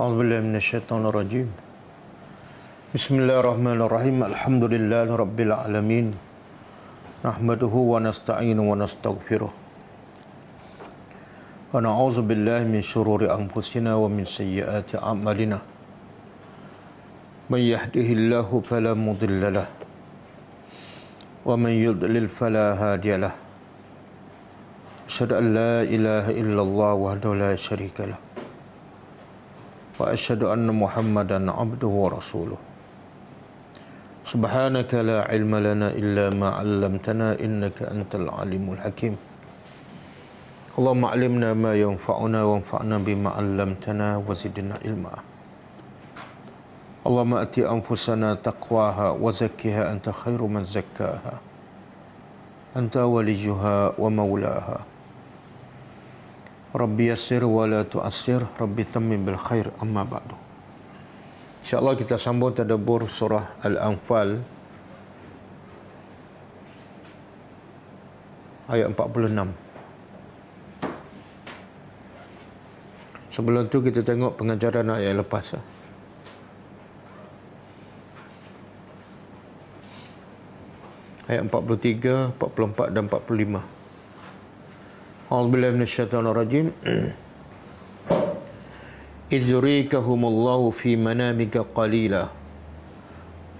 A'udzubillahi minasyaitonirrajim. Bismillahirrahmanirrahim. Alhamdulillahirabbil alamin. Nahmaduhu wa nasta'inu wa nastaghfiruh. Wa na'udzu billahi min syururi anfusina wa min sayyiati a'malina. May yahdihillahu fala mudilla lah wa man yudlil fala hadiya lah. Asyhadu an la ilaha illallah wahdahu la syarika lah. Wa asyhadu anna Muhammadan abduhu wa rasuluh. Subhanaka la ilma lana illa ma 'allamtana innaka antal alimul hakim. Allahumma 'allimna ma yanfa'una wanfa'na bima 'allamtana wa zidna ilma. Allahumma ati anfusana taqwaha wa zakkiha anta khairu man zakkaha. Anta waliyuha wa maulaha. Rabbi yassir wa la tu'assir, Rabbi tammim bil khair, amma ba'du. InsyaAllah kita sambung tadabbur surah Al-Anfal ayat 46. Sebelum tu kita tengok pengajaran ayat lepas. Ayat 43, 44 dan 45. A'udzubillahi minasyaitonirrajim. إذ يريكهم الله في منامك قليلا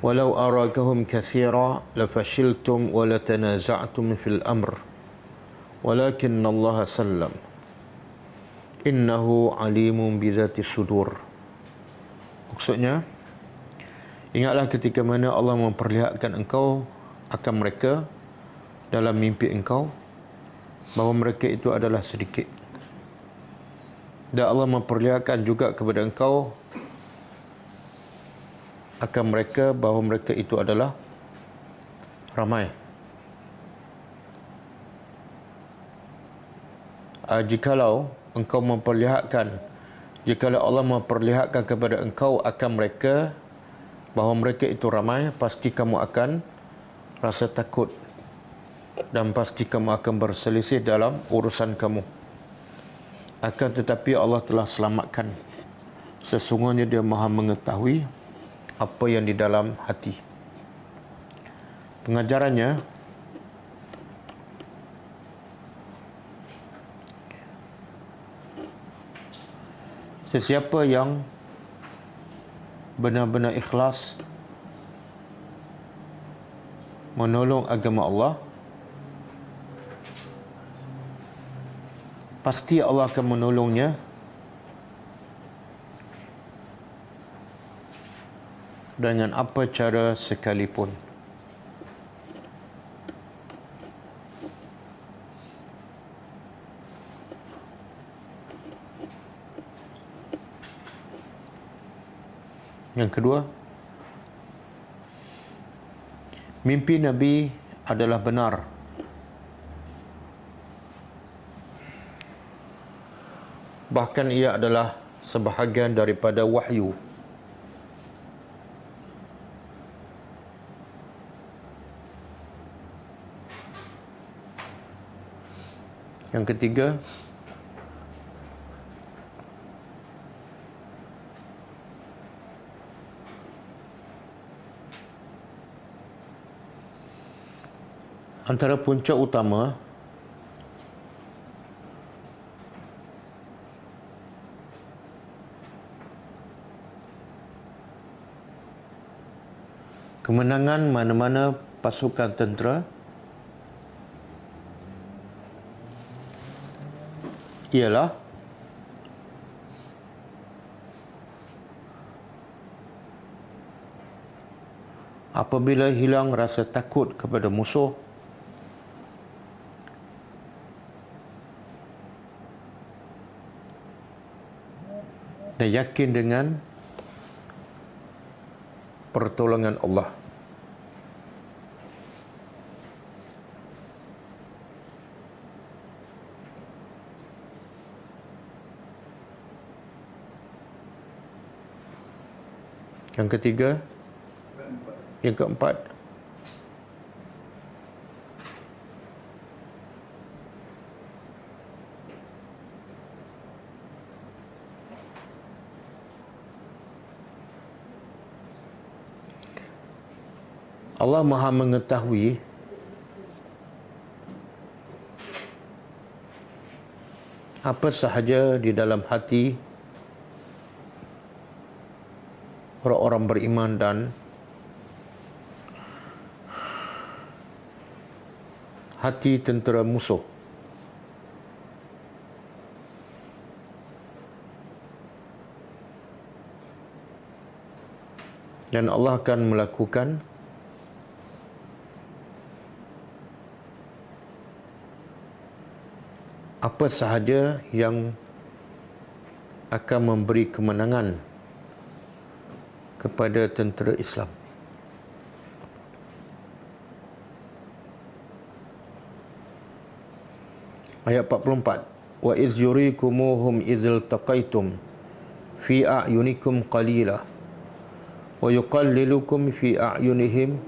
ولو أراكهم كثيرا لفشلتم ولتنازعتم في الأمر ولكن الله سلم إنه عليم بذات الصدور. Maksudnya, ingatlah ketika mana Allah memperlihatkan engkau akan mereka dalam mimpi engkau bahawa mereka itu adalah sedikit. Dan Allah memperlihatkan juga kepada engkau akan mereka bahawa mereka itu adalah ramai. Jikalau Allah memperlihatkan kepada engkau akan mereka bahawa mereka itu ramai, pasti kamu akan rasa takut dan pasti kamu akan berselisih dalam urusan kamu. Akan tetapi Allah telah selamatkan. Sesungguhnya Dia Maha mengetahui apa yang di dalam hati. Pengajarannya, sesiapa yang benar-benar ikhlas menolong agama Allah, pasti Allah akan menolongnya dengan apa cara sekalipun. Yang kedua, mimpi Nabi adalah benar. Bahkan ia adalah sebahagian daripada wahyu. Yang ketiga, antara punca utama kemenangan mana-mana pasukan tentera ialah apabila hilang rasa takut kepada musuh dan yakin dengan pertolongan Allah. Yang ketiga, yang keempat, Allah Maha mengetahui apa sahaja di dalam hati orang-orang beriman dan hati tentera musuh. Dan Allah akan melakukan apa sahaja yang akan memberi kemenangan kepada tentera Islam. Ayat 44. Wa iz yurikumuhum idzal taqaitum fi a'yunikum qalila wa yuqallilukum fi a'yunihim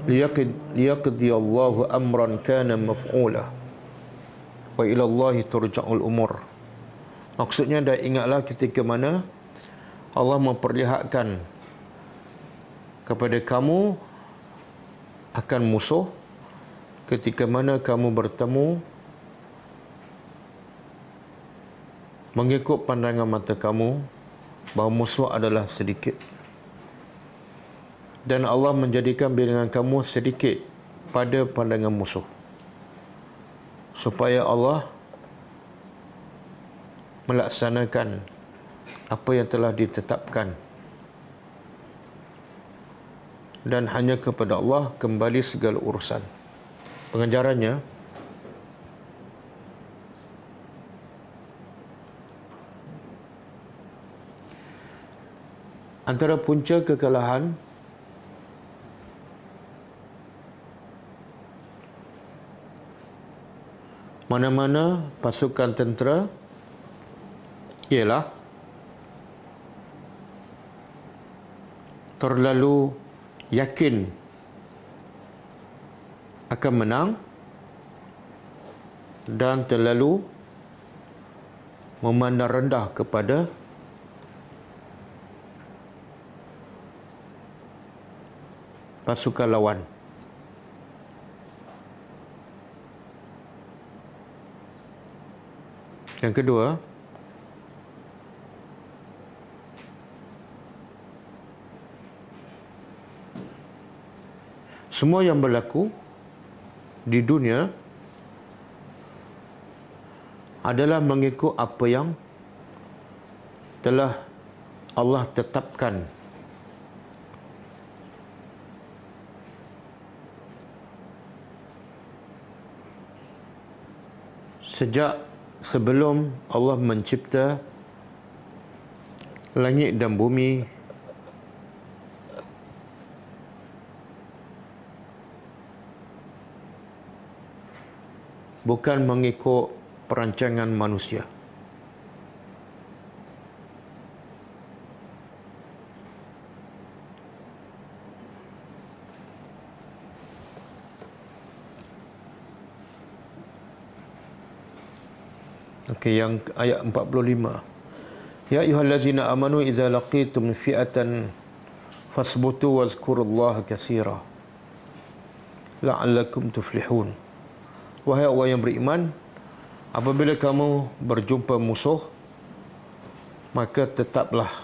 liyaqdi Allahu amran kana maf'ula wa ila Allahi turja'ul umur. Maksudnya, dah ingatlah ketika mana Allah memperlihatkan kepada kamu akan musuh, ketika mana kamu bertemu mengikut pandangan mata kamu bahawa musuh adalah sedikit, dan Allah menjadikan bilangan kamu sedikit pada pandangan musuh, supaya Allah melaksanakan apa yang telah ditetapkan, dan hanya kepada Allah kembali segala urusan. Pengajarannya, antara punca kekalahan mana-mana pasukan tentera ialah terlalu yakin akan menang dan terlalu memandang rendah kepada pasukan lawan. Yang kedua, semua yang berlaku di dunia adalah mengikut apa yang telah Allah tetapkan. Sejak sebelum Allah mencipta langit dan bumi, bukan mengikut perancangan manusia. Okey, yang ayat 45. Ya ayyuhallazina amanu idza laqitum fi'atan fasbutu wazkurullaha katsira la'allakum tuflihun. Wahai orang yang beriman, apabila kamu berjumpa musuh, maka tetaplah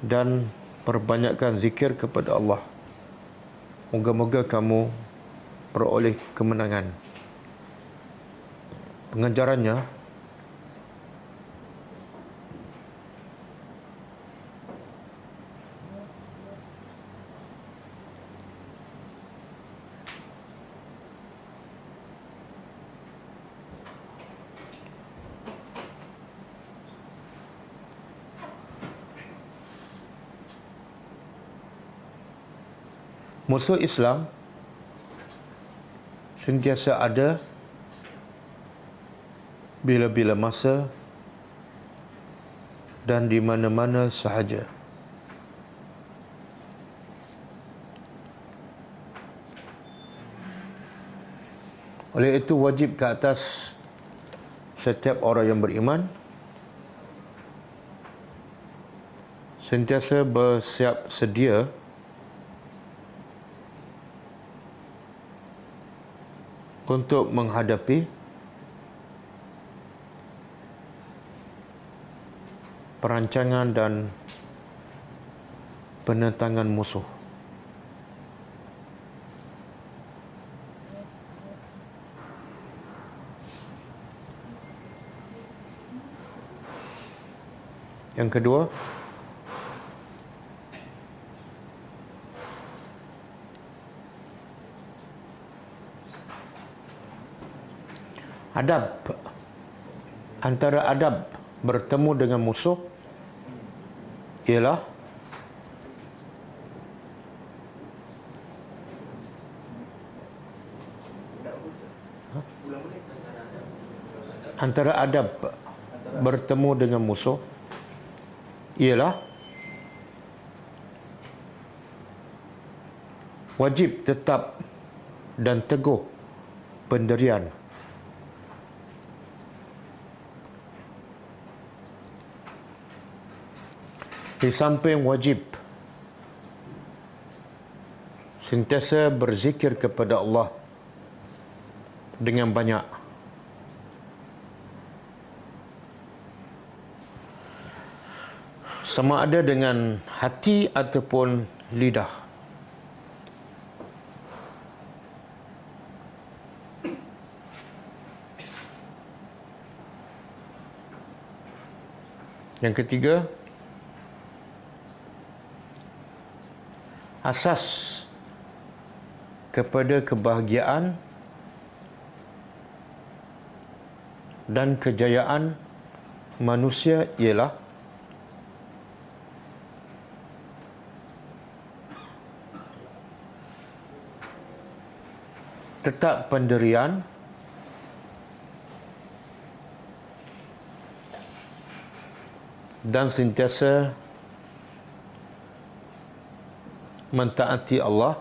dan perbanyakkan zikir kepada Allah. Moga-moga kamu peroleh kemenangan. Pengajarannya, musuh Islam sentiasa ada bila-bila masa dan di mana-mana sahaja. Oleh itu, wajib ke atas setiap orang yang beriman sentiasa bersiap sedia untuk menghadapi perancangan dan penentangan musuh. Yang kedua, adab. Antara adab bertemu dengan musuh ialah antara adab bertemu dengan musuh ialah wajib tetap dan teguh pendirian. Di samping wajib sentiasa berzikir kepada Allah dengan banyak. Sama ada dengan hati ataupun lidah. Yang ketiga, asas kepada kebahagiaan dan kejayaan manusia ialah tetap pendirian dan sentiasa mentaati Allah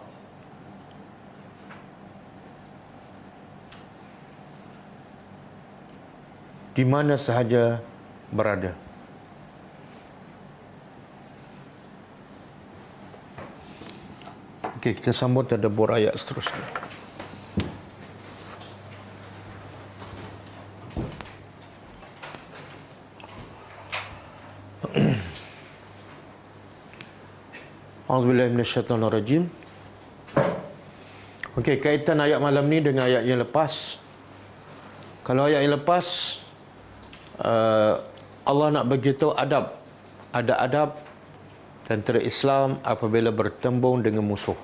di mana sahaja berada. Okey, kita sambut tadabbur ayat seterusnya. Auzubillahi minasyaitonirrajim. Okey, kaitan ayat malam ni dengan ayat yang lepas. Kalau ayat yang lepas Allah nak beritahu adab. Ada adab tentera Islam apabila bertembung dengan musuh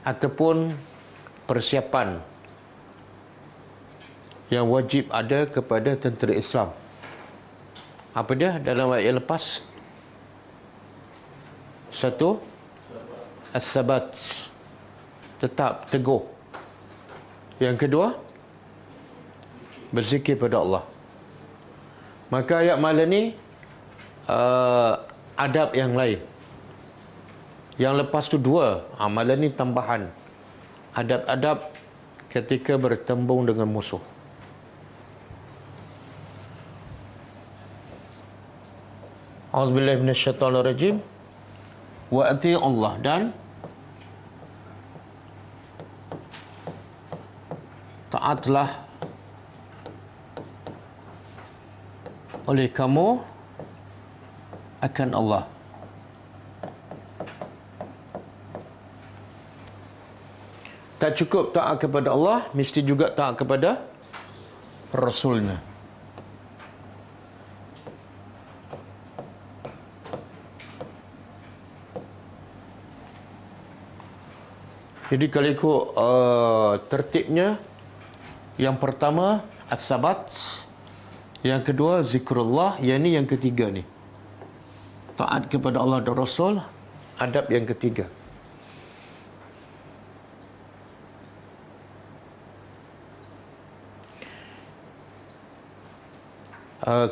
ataupun persiapan yang wajib ada kepada tentera Islam. Apa dia dalam ayat yang lepas? Satu, as-sabat, tetap teguh. Yang kedua, berzikir pada Allah. Maka ayat malam ni adab yang lain. Yang lepas tu dua, malam ni tambahan. Adab-adab ketika bertembung dengan musuh. Auzubillahi minasyaitonirrajim. Wa ati'u Allah, dan taatlah oleh kamu akan Allah. Tak cukup taat kepada Allah, mesti juga taat kepada Rasulnya. Jadi kalau ikut tertibnya, yang pertama as-sabat, yang kedua zikrullah, yang ni yang ketiga ni. Taat kepada Allah dan Rasul, adab yang ketiga.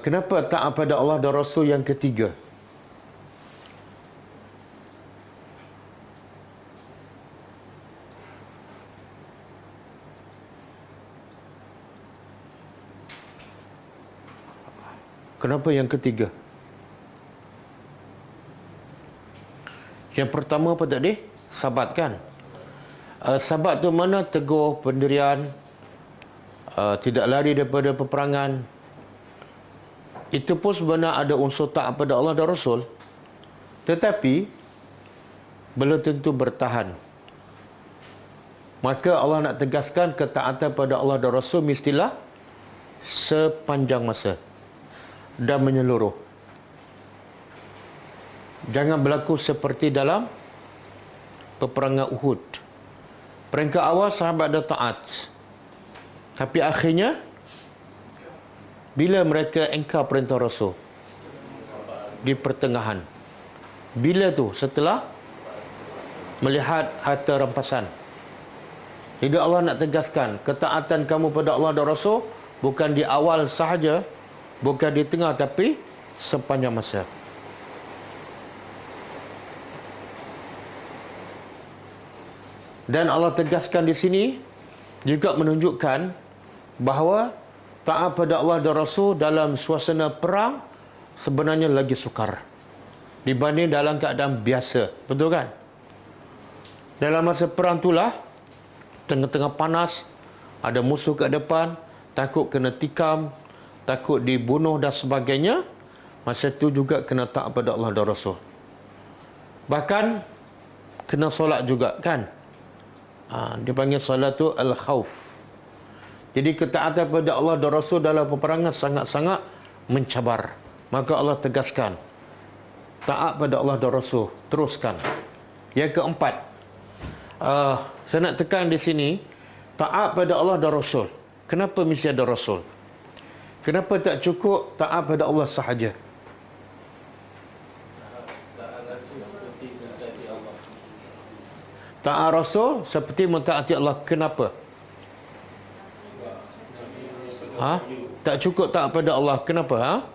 Kenapa taat pada Allah dan Rasul yang ketiga? Kenapa yang ketiga? Yang pertama apa tadi? Sabat kan? Sabat tu mana? Teguh pendirian, tidak lari daripada peperangan. Itu pun sebenarnya ada unsur taat pada Allah dan Rasul. Tetapi belum tentu bertahan. Maka Allah nak tegaskan ketaatan pada Allah dan Rasul mestilah sepanjang masa dan menyeluruh. Jangan berlaku seperti dalam peperangan Uhud. Peringkat awal sahabat ada taat. Tapi akhirnya bila mereka engkar perintah Rasul di pertengahan. Bila tu? Setelah melihat harta rampasan. Jadi Allah nak tegaskan ketaatan kamu pada Allah dan Rasul bukan di awal sahaja, bukan di tengah, tapi sepanjang masa. Dan Allah tegaskan di sini juga menunjukkan bahawa taat pada Allah dan Rasul dalam suasana perang sebenarnya lagi sukar dibanding dalam keadaan biasa. Betul kan? Dalam masa perang itulah, tengah-tengah panas, ada musuh kat depan, takut kena tikam, takut dibunuh dan sebagainya. Masa itu juga kena taat pada Allah dan Rasul. Bahkan kena solat juga kan? Dia panggil solat tu al-khawf. Jadi ketaatan pada Allah dan Rasul dalam peperangan sangat-sangat mencabar. Maka Allah tegaskan taat pada Allah dan Rasul. Teruskan. Yang keempat, saya nak tekan di sini, taat pada Allah dan Rasul. Kenapa mesti ada Rasul? Kenapa tak cukup taat pada Allah sahaja? Taat Rasul seperti mentaati Allah. Kenapa? Tak cukup taat pada Allah. Kenapa?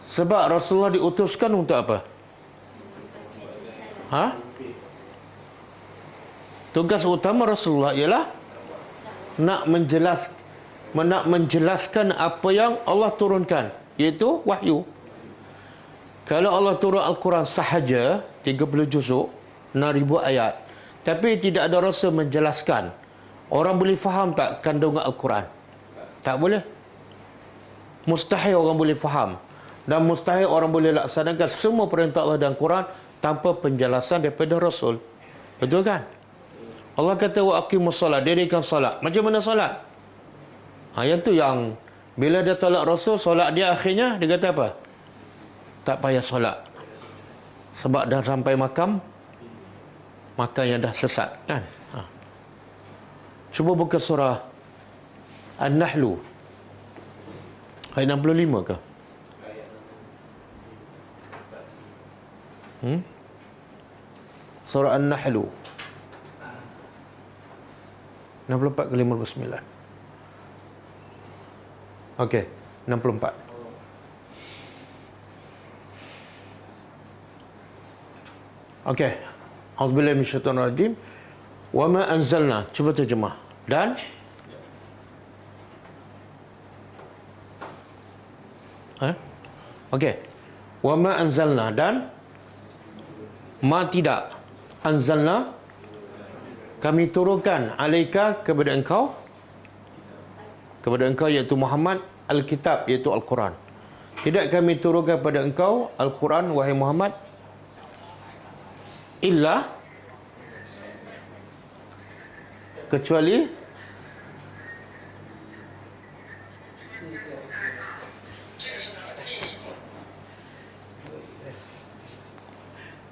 Sebab Rasulullah diutuskan untuk apa? Tugas utama Rasulullah ialah nak menjelaskan apa yang Allah turunkan, iaitu wahyu. Kalau Allah turun Al-Quran sahaja 30 juzuk, 6,000 ayat, tapi tidak ada Rasul menjelaskan, orang boleh faham tak kandungan Al-Quran? Tak boleh. Mustahil orang boleh faham. Dan mustahil orang boleh laksanakan semua perintah Allah dan Quran tanpa penjelasan daripada Rasul. Betul kan? Allah kata wa aqimus solat, dirikan solat. Macam mana solat? Yang tu yang bila dia tolak Rasul, solat dia akhirnya dia kata apa? Tak payah solat. Sebab dah sampai makam yang dah sesat kan? Cuba buka surah An-Nahlu ayat 65 ke? Surah An-Nahlu 64 ke 59. Okey, 64. Okey. Auzubillahi minasyaitonir rajim. Wa ma anzalna. Cuba terjemah. Dan Okey. Wa ma anzalna, dan ma tidak, anzalna kami turunkan alaika kepada engkau iaitu Muhammad, Alkitab iaitu Al-Quran. Tidak kami turunkan pada engkau Al-Quran wahai Muhammad illa kecuali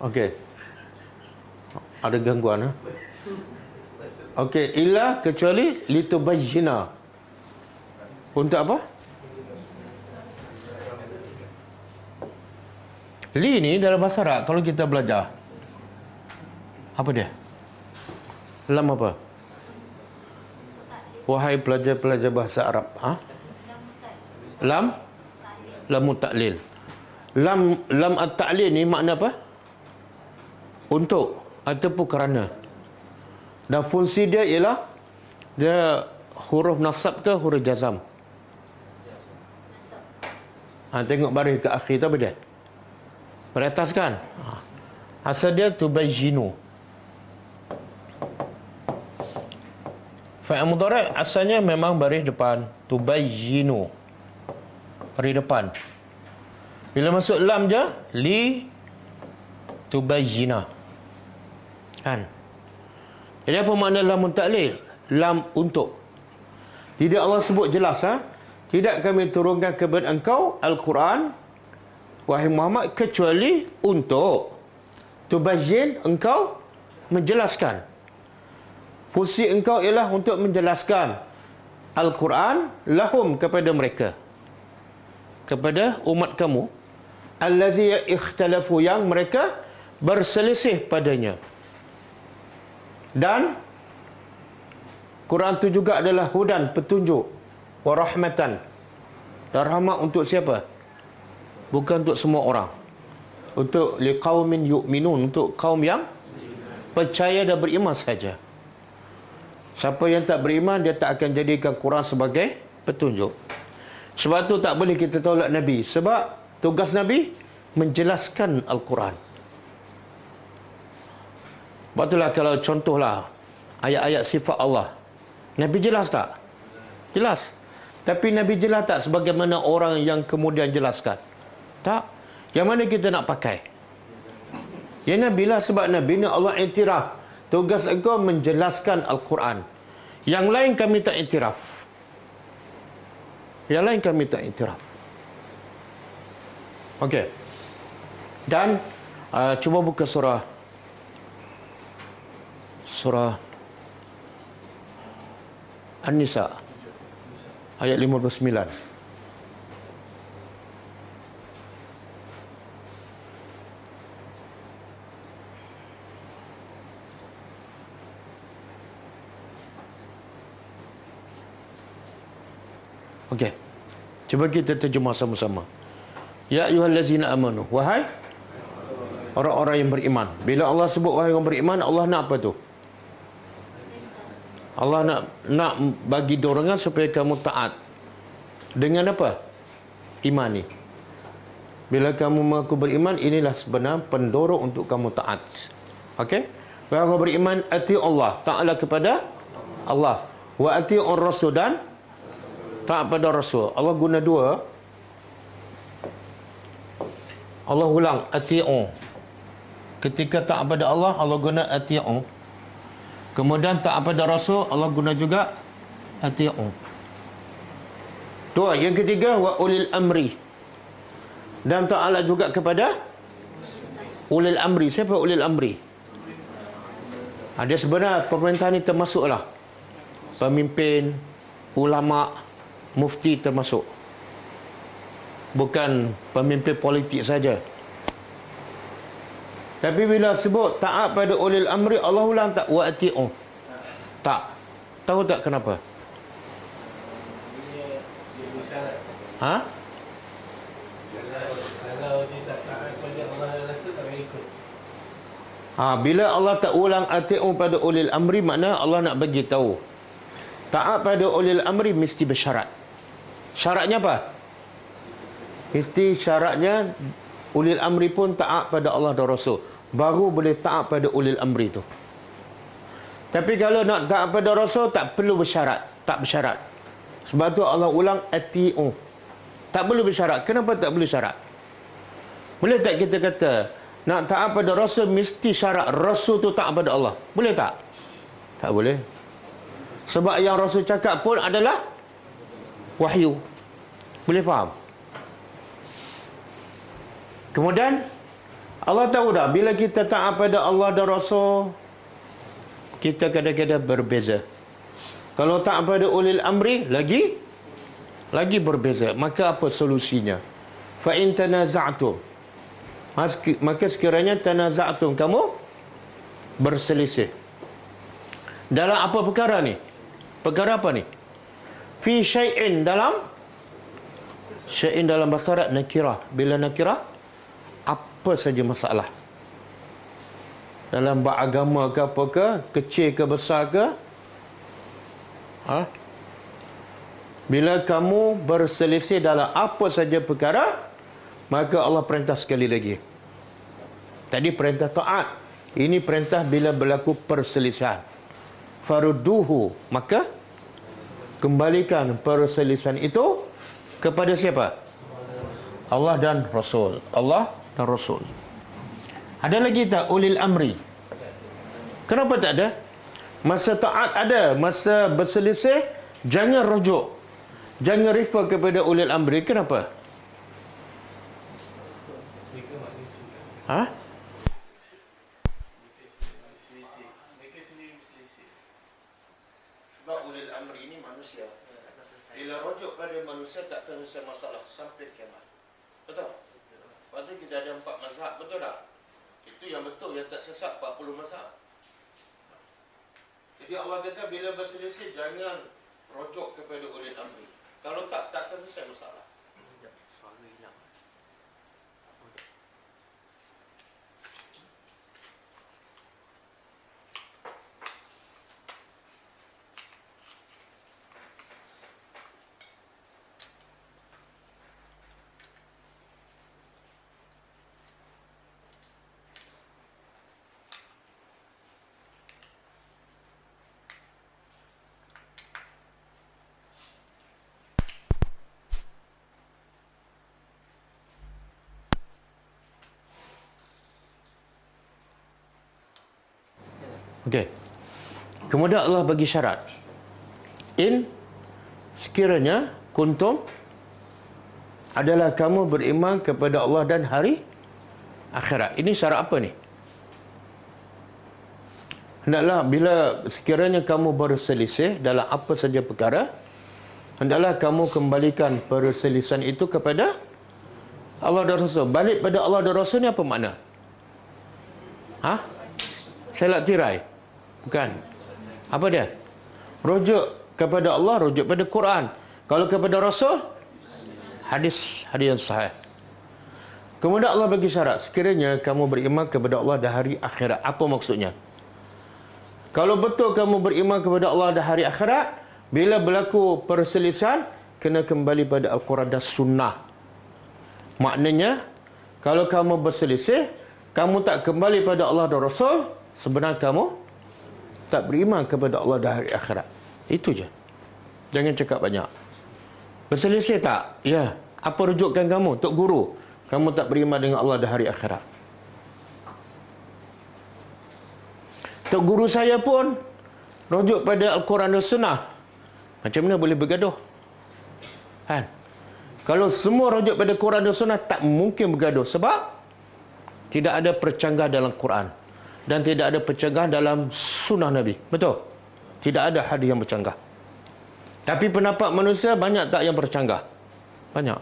okey, ada gangguan okey, illa kecuali litubayyina, untuk apa? Li ni dalam bahasa Arab kalau kita belajar apa dia? Lam apa? Wahai pelajar-pelajar bahasa Arab, Lam taklil. Lam at-ta'lil ni makna apa? Untuk ataupun kerana. Dan fungsi dia ialah dia huruf nasab ke huruf jazam? Tengok baris ke akhir tu apa dia? Beratas kan? Asal dia tubayyinu. Fa'il mudhari' asalnya memang baris depan. Tubayyinu. Baris depan. Bila masuk lam je, li tubayyina. Kan? Jadi apa makna lam ta'lil? Lam untuk. Tidak Allah sebut jelas, tidak kami turunkan kepada engkau Al-Quran, wahai Muhammad, kecuali untuk tubayyin, engkau menjelaskan. Fungsi engkau ialah untuk menjelaskan Al-Quran lahum, kepada mereka, kepada umat kamu, allazi ikhtalafu, yang mereka berselisih padanya. Dan Quran itu juga adalah hudan, petunjuk, wa rahmatan, dan rahmat untuk siapa? Bukan untuk semua orang. Untuk liqaumin yu'minun, untuk kaum yang percaya dan beriman saja. Siapa yang tak beriman, dia tak akan jadikan Quran sebagai petunjuk. Sebab tu tak boleh kita tolak Nabi. Sebab tugas Nabi menjelaskan Al-Quran. Sebab itulah kalau contohlah ayat-ayat sifat Allah, Nabi jelas tak? Jelas. Tapi Nabi jelas tak sebagaimana orang yang kemudian jelaskan? Tak. Yang mana kita nak pakai? Ya Nabi lah, sebab Nabi ni Allah iktiraf. Tugas engkau menjelaskan Al-Quran. Yang lain kami tak iktiraf. Yang lain kami tak iktiraf. Okey. Dan cuba buka surah An-Nisa ayat 59. Okey. Cuba kita terjemah sama-sama. Ya ayyuhallazina amanu, wahai orang-orang yang beriman. Bila Allah sebut wahai orang beriman, Allah nak apa tu? Allah nak bagi dorongan supaya kamu taat. Dengan apa? Iman ni. Bila kamu mengaku beriman, inilah sebenar pendorong untuk kamu taat. Okey? Wahai orang beriman, ati Allah, taatlah kepada Allah. Wa ati'ur rasul, dan taat pada Rasul. Allah guna dua. Allah ulang ati'u. Ketika taat pada Allah, Allah guna ati'u. Kemudian taat pada Rasul, Allah guna juga ati'u. Dua. Yang ketiga, wa ulil amri. Dan taatlah juga kepada ulil amri. Siapa ulil amri? Dia sebenarnya pemerintah ni termasuklah pemimpin, ulama, mufti termasuk. Bukan pemimpin politik saja. Tapi bila sebut taat pada ulil amri, Allah ulang tak wa ati'u. Tak. Tahu tak kenapa? Ha? Kalau dia tak taat pada Allah dan Rasul, tak payah ikut. Bila Allah tak ulang ati'u pada ulil amri, makna Allah nak bagi tahu taat pada ulil amri mesti bersyarat. Syaratnya apa? Mesti syaratnya ulil amri pun taat pada Allah dan Rasul. Baru boleh taat pada ulil amri tu. Tapi kalau nak taat pada Rasul, tak perlu bersyarat. Tak bersyarat. Sebab tu Allah ulang ati'u. Tak perlu bersyarat. Kenapa tak perlu syarat? Boleh tak kita kata nak taat pada Rasul mesti syarat Rasul tu taat pada Allah? Boleh tak? Tak boleh. Sebab yang Rasul cakap pun adalah wahyu. Boleh faham? Kemudian Allah tahu dah, bila kita taat pada Allah dan Rasul, kita kadang-kadang berbeza. Kalau taat pada ulil amri, lagi berbeza. Maka apa solusinya? Fa in tanaza'tum, maka sekiranya tanaza'tum, kamu berselisih dalam apa perkara ni? Perkara apa ni? Fi syai'in, dalam syai'in dalam bahasa Arab nakirah. Bila nakirah, apa saja masalah. Dalam beragama ke apa ke, kecil ke besar ke. Bila kamu berselisih dalam apa saja perkara, maka Allah perintah sekali lagi. Tadi perintah taat. Ini perintah bila berlaku perselisihan. Farudduhu, maka kembalikan perselisihan itu kepada siapa? Allah dan Rasul. Allah dan Rasul. Ada lagi tak ulil amri? Kenapa tak ada? Masa taat ada, masa berselisih jangan rujuk. Jangan refer kepada ulil amri. Kenapa? Mereka manusia. Ha? Mereka sendiri berselisih. Sebab ulil amri ini manusia. Bila rujuk pada manusia tak akan selesai masalah sampai kiamat. Betul? Lepas tu kita ada 4 mazhab, betul tak? Itu yang betul, yang tak sesat 40 mazhab. Jadi Allah kata bila berselisih jangan rujuk kepada ulil amri. Kalau tak akan selesai masalah. Suara hilang. Okey. Kemudian Allah bagi syarat. In sekiranya kuntum adalah kamu beriman kepada Allah dan hari akhirat. Ini syarat apa ni? Hendaklah bila sekiranya kamu berselisih dalam apa saja perkara, hendaklah kamu kembalikan perselisihan itu kepada Allah dan Rasul. Balik pada Allah dan Rasul ni apa makna? Ha? Salat tirai? Bukan. Apa dia? Rujuk kepada Allah, rujuk pada Quran. Kalau kepada Rasul, hadis yang sahih. Kemudian Allah bagi syarat, sekiranya kamu beriman kepada Allah dan hari akhirat. Apa maksudnya? Kalau betul kamu beriman kepada Allah dan hari akhirat, bila berlaku perselisihan, kena kembali pada Al-Quran dan Sunnah. Maknanya, kalau kamu berselisih, kamu tak kembali pada Allah dan Rasul, sebenarnya kamu tak beriman kepada Allah dan hari akhirat. Itu je. Jangan cakap banyak. Berselisih tak? Ya. Apa rujukan kamu? Tok Guru. Kamu tak beriman dengan Allah dan hari akhirat. Tok Guru saya pun rujuk pada Al-Quran dan Sunnah. Macam mana boleh bergaduh? Kan? Kalau semua rujuk pada Quran dan Sunnah, tak mungkin bergaduh. Sebab tidak ada percanggah dalam Quran. Dan tidak ada percanggahan dalam sunnah Nabi. Betul? Tidak ada hadis yang bercanggah. Tapi pendapat manusia banyak tak yang bercanggah? Banyak.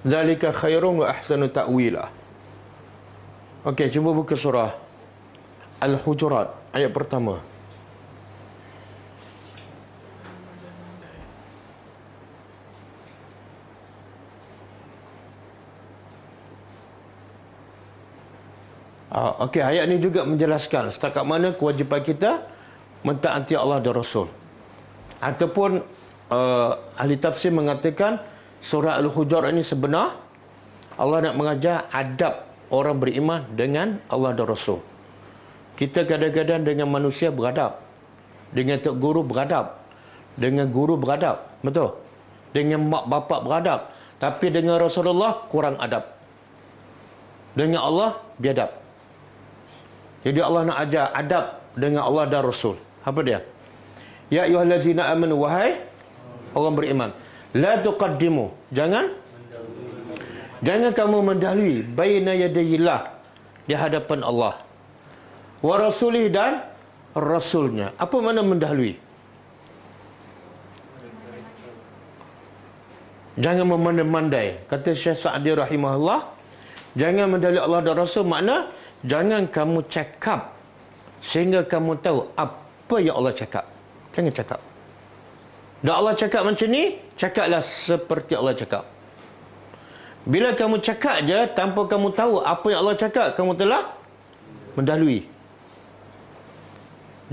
Zalika khairun wa ahsanu ta'wila. Okey, cuba buka surah Al-Hujurat ayat pertama. Okey, ayat ini juga menjelaskan setakat mana kewajipan kita mentaati Allah dan Rasul. Ataupun ahli tafsir mengatakan surah Al-Hujurat ini sebenar Allah nak mengajar adab orang beriman dengan Allah dan Rasul. Kita kadang-kadang dengan manusia beradab, dengan tok guru beradab, dengan guru beradab, betul? Dengan mak bapak beradab, tapi dengan Rasulullah kurang adab. Dengan Allah biadab. Jadi Allah nak ajar adab dengan Allah dan Rasul. Apa dia? Ya ayyuhallazina amanu, wahai orang beriman, la tuqaddimu, jangan kamu mendahului baina yadayillah, di hadapan Allah, wa rasulih, dan rasulnya. Apa makna mendahului? Jangan memandai-mandai. Kata Syekh Sa'di rahimahullah, jangan mendahului Allah dan Rasul makna jangan kamu cakap sehingga kamu tahu apa yang Allah cakap. Jangan cakap. Dan Allah cakap macam ni, cakaplah seperti Allah cakap. Bila kamu cakap je tanpa kamu tahu apa yang Allah cakap, kamu telah mendahului.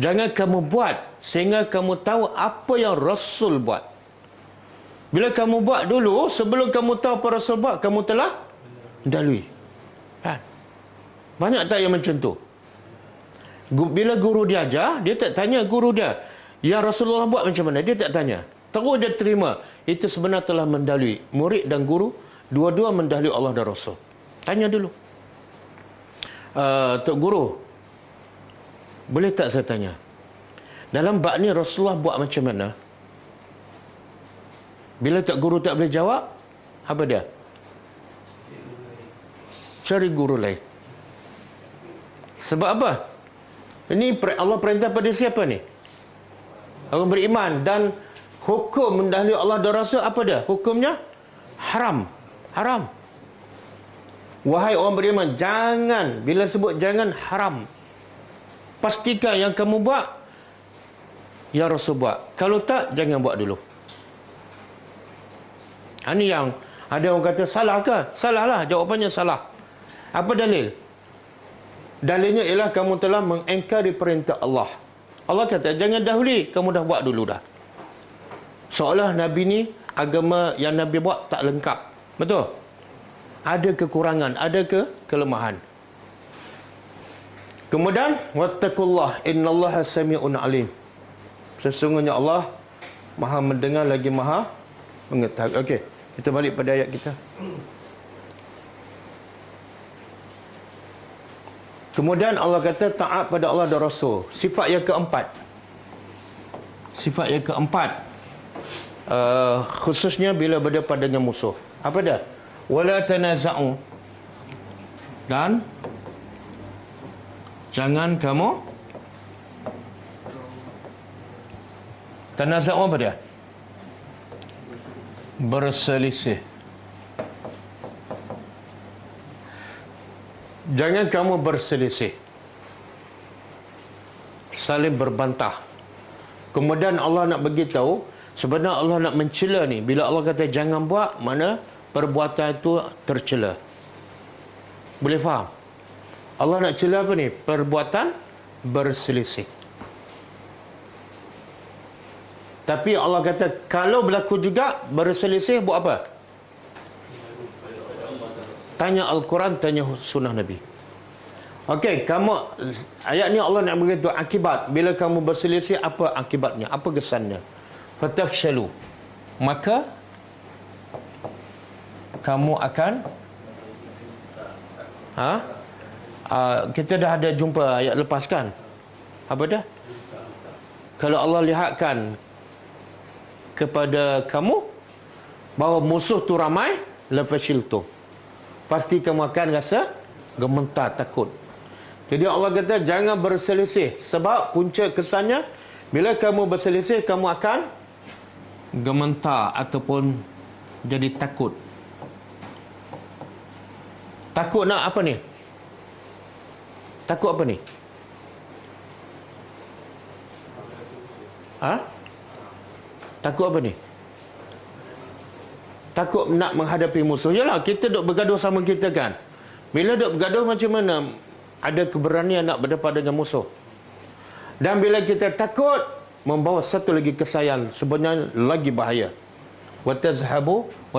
Jangan kamu buat sehingga kamu tahu apa yang Rasul buat. Bila kamu buat dulu, sebelum kamu tahu apa Rasul buat, kamu telah mendahului. Kan? Banyak tak yang macam tu? Bila guru dia ajar, dia tak tanya guru dia, Ya Rasulullah buat macam mana? Dia tak tanya. Terus dia terima. Itu sebenarnya telah mendahului. Murid dan guru, dua-dua mendahului Allah dan Rasul. Tanya dulu. Tok Guru, boleh tak saya tanya? Dalam bab ni Rasulullah buat macam mana? Bila Tok Guru tak boleh jawab, apa dia? Cari guru lain. Sebab apa? Ini Allah perintah pada siapa ni? Orang beriman. Dan hukum mendahului Allah dan Rasul apa dia? Hukumnya haram. Haram. Wahai orang beriman, jangan. Bila sebut jangan, haram. Pastikan yang kamu buat, ya Rasul buat. Kalau tak, jangan buat dulu. Ini yang ada orang kata, salah ke? Salah lah. Jawapannya salah. Apa dalil? Dalilnya ialah kamu telah mengingkari perintah Allah. Allah kata, jangan dahului, kamu dah buat dulu dah. Seolah Nabi ni, agama yang Nabi buat tak lengkap. Betul? Ada kekurangan, ada kelemahan. Kemudian, wattaqullah, innallaha sami'un alim. Sesungguhnya Allah Maha mendengar lagi Maha mengetahui. Okey, kita balik pada ayat kita. Kemudian Allah kata taat pada Allah dan Rasul. Sifat yang keempat. Sifat yang keempat. Khususnya bila berdepan dengan musuh. Apa dia? Wala tanaza'u. Dan jangan kamu tanaza'u apa dia? Berselisih. Jangan kamu berselisih. Saling berbantah. Kemudian Allah nak beritahu, sebenarnya Allah nak mencela ni. Bila Allah kata jangan buat, mana perbuatan itu tercela. Boleh faham? Allah nak cela apa ni? Perbuatan berselisih. Tapi Allah kata, kalau berlaku juga berselisih, buat apa? Tanya Al-Quran, tanya sunnah Nabi. Okey, kamu ayat ni Allah nak beritahu akibat. Bila kamu berselisih, apa akibatnya? Apa kesannya? Fatafshalu. Maka kamu akan kita dah ada jumpa ayat lepas kan? Apa dah? Kalau Allah lihatkan kepada kamu bahawa musuh tu ramai, lafashiltu. Pasti kamu akan rasa gemetar, takut. Jadi Allah kata jangan berselisih. Sebab punca kesannya, bila kamu berselisih, kamu akan gemetar ataupun jadi takut. Takut nak apa ni? Takut apa ni? Takut apa ni? Takut nak menghadapi musuh. Yalah, kita duk bergaduh sama kita kan. Bila duk bergaduh macam mana ada keberanian nak berdepan dengan musuh. Dan bila kita takut, membawa satu lagi kesayan, sebenarnya lagi bahaya. Wa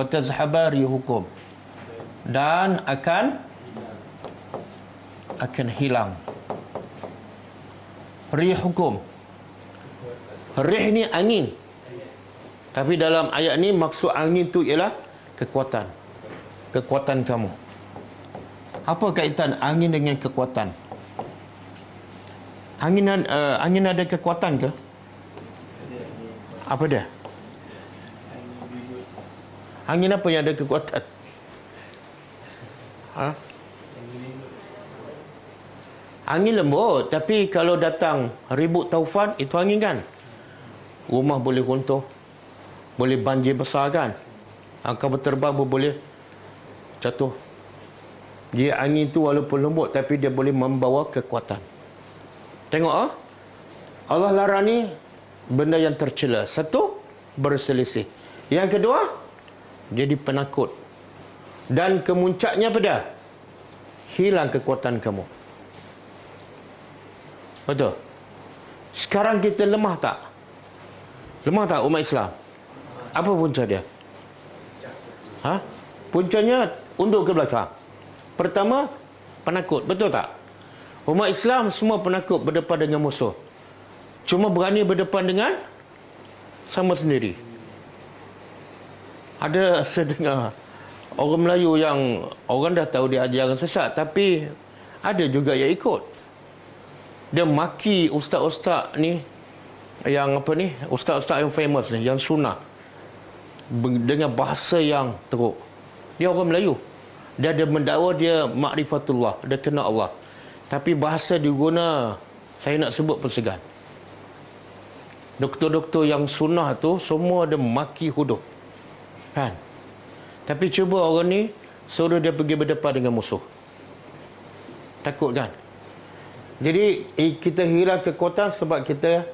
tazhaba rihukum. Dan akan hilang rihukum. Rih ni angin. Tapi dalam ayat ni maksud angin tu ialah kekuatan. Kekuatan kamu. Apa kaitan angin dengan kekuatan? Angin ada kekuatan ke? Apa dia? Angin apa yang ada kekuatan? Angin lembut. Tapi kalau datang ribut taufan, itu angin kan? Rumah boleh runtuh, boleh banjir besar kan? Kapal terbang pun boleh jatuh. Dia angin tu walaupun lembut, tapi dia boleh membawa kekuatan. Tengok Allah larang ni benda yang tercela. Satu, berselisih. Yang kedua, jadi penakut. Dan kemuncaknya apa dah? Hilang kekuatan kamu. Betul? Sekarang kita lemah tak? Lemah tak umat Islam? Apa punca dia? Puncanya undur ke belakang. Pertama, penakut. Betul tak? Umat Islam semua penakut berdepan dengan musuh. Cuma berani berdepan dengan sama sendiri. Ada sedengar orang Melayu yang orang dah tahu dia ajaran sesat, tapi ada juga yang ikut. Dia maki ustaz-ustaz ni, yang apa ni, ustaz-ustaz yang famous ni, yang sunnah, dengan bahasa yang teruk. Dia orang Melayu. Dia ada mendakwa dia ma'rifatullah, dia kenal Allah. Tapi bahasa dia guna, saya nak sebut pun segan. Doktor-doktor yang sunnah tu semua ada maki huduh. Kan? Tapi cuba orang ni suruh dia pergi berdepan dengan musuh. Takut kan? Jadi kita hilang kekuatan sebab kita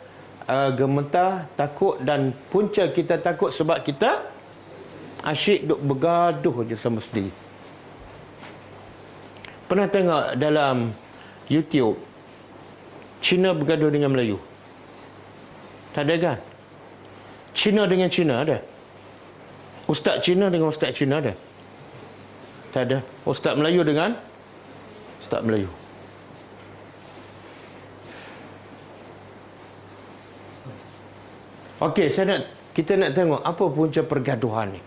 gemetar, takut, dan punca kita takut sebab kita asyik duk bergaduh je sama sendiri. Pernah tengok dalam YouTube Cina bergaduh dengan Melayu? Tak ada kan? Cina dengan Cina ada? Ustaz Cina dengan Ustaz Cina ada? Tak ada. Ustaz Melayu dengan Ustaz Melayu. Okey, kita nak tengok apa punca pergaduhan ni.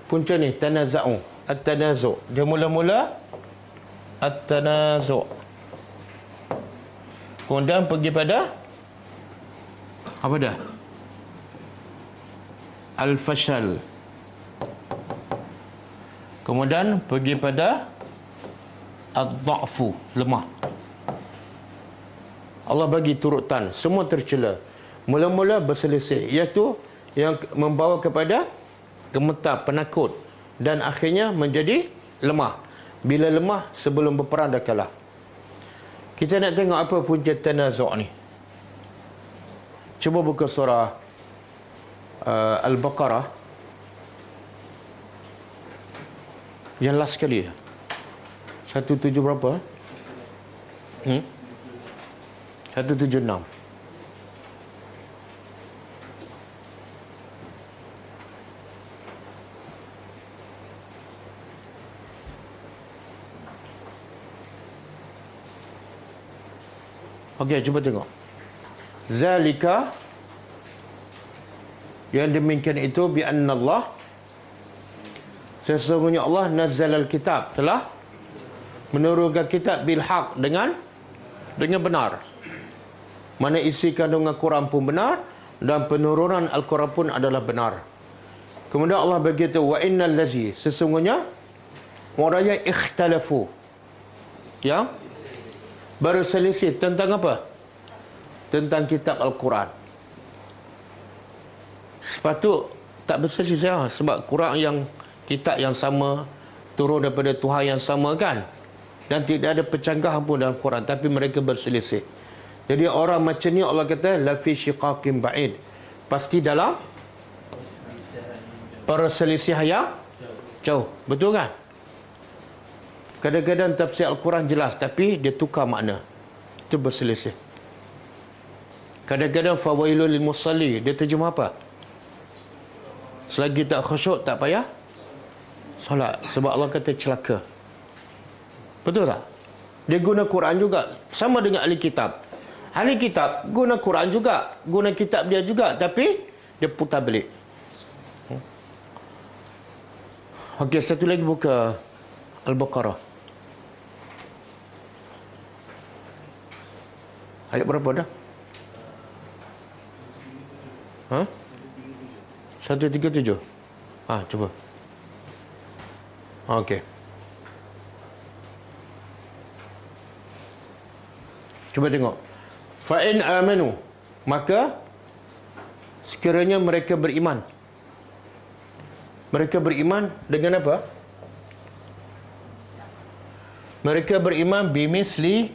Punca ni tanaza'u, at-tanazu'. Dia mula-mula at-tanazu'. Kemudian pergi pada apa dah? Al-fashal. Kemudian pergi pada ad-dha'fu, lemah. Allah bagi turutan, semua tercela. Mula-mula berselisih, iaitu yang membawa kepada gemetar, penakut, dan akhirnya menjadi lemah. Bila lemah, sebelum berperang dah kalah. Kita nak tengok apa punca tanazu' ni. Cuba buka surah Al-Baqarah yang last sekali. 17 berapa? 176. Okey, cuba tengok. Zalika, yang demikian itu, bi anna Allah, sesungguhnya Allah nazzal al-kitab, telah menurunkan kitab bil haq, dengan benar. Mana isi kandungan Quran pun benar, dan penurunan Al-Quran pun adalah benar. Kemudian Allah berkata, wa innal lazi, sesungguhnya orang yang ikhtalafu, yang berselisih tentang apa? Tentang kitab Al-Quran. Sepatut tak berselisih, sebab Quran yang kitab yang sama, turun daripada Tuhan yang sama kan, dan tidak ada pencanggahan pun dalam Quran, tapi mereka berselisih. Jadi orang macam ni Allah kata la fi syiqaqin ba'id, pasti dalam perselisihan yang jauh. Betul kan? Kadang-kadang tafsir Al-Quran jelas, tapi dia tukar makna. Itu berselisih. Kadang-kadang fawailul lil musalli, dia terjemah apa? Selagi tak khusyuk, tak payah solat. Sebab Allah kata celaka. Betul tak? Dia guna Quran juga. Sama dengan ahli kitab. Ahli kitab guna Quran juga, guna kitab dia juga, tapi dia putar balik. Okey, satu lagi buka Al-Baqarah. Ayat berapa dah? 137. Cuba. Okey. Cuba tengok. Fa in amanu, maka sekiranya mereka beriman. Mereka beriman dengan apa? Mereka beriman bimisli,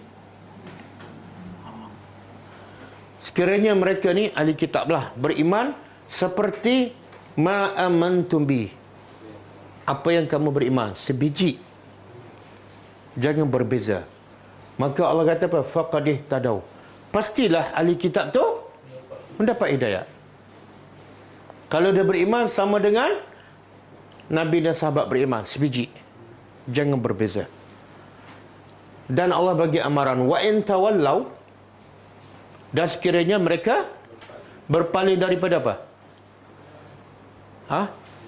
sekiranya mereka ni ahli kitab lah, beriman seperti ma amantum bi, apa yang kamu beriman, sebiji, jangan berbeza. Maka Allah kata apa? Faqadih tadau, pastilah ahli kitab tu mendapat hidayah. Kalau dia beriman sama dengan Nabi dan sahabat beriman, sebiji, jangan berbeza. Dan Allah bagi amaran, wa in tawallau, Dan sekiranya mereka berpaling daripada apa?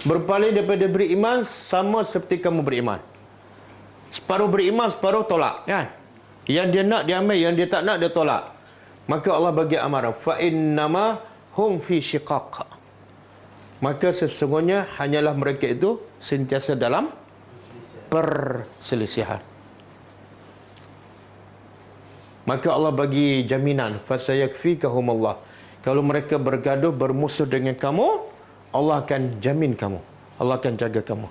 Berpaling daripada beriman sama seperti kamu beriman. Separuh beriman, separuh tolak, kan? Yang dia nak dia ambil, yang dia tak nak dia tolak. Maka Allah bagi amaran, fa innama hum fi shiqaq. Maka sesungguhnya hanyalah mereka itu sentiasa dalam perselisihan. Maka Allah bagi jaminan, fasayakfikahum Allah. Kalau mereka bergaduh bermusuh dengan kamu, Allah akan jamin kamu. Allah akan jaga kamu.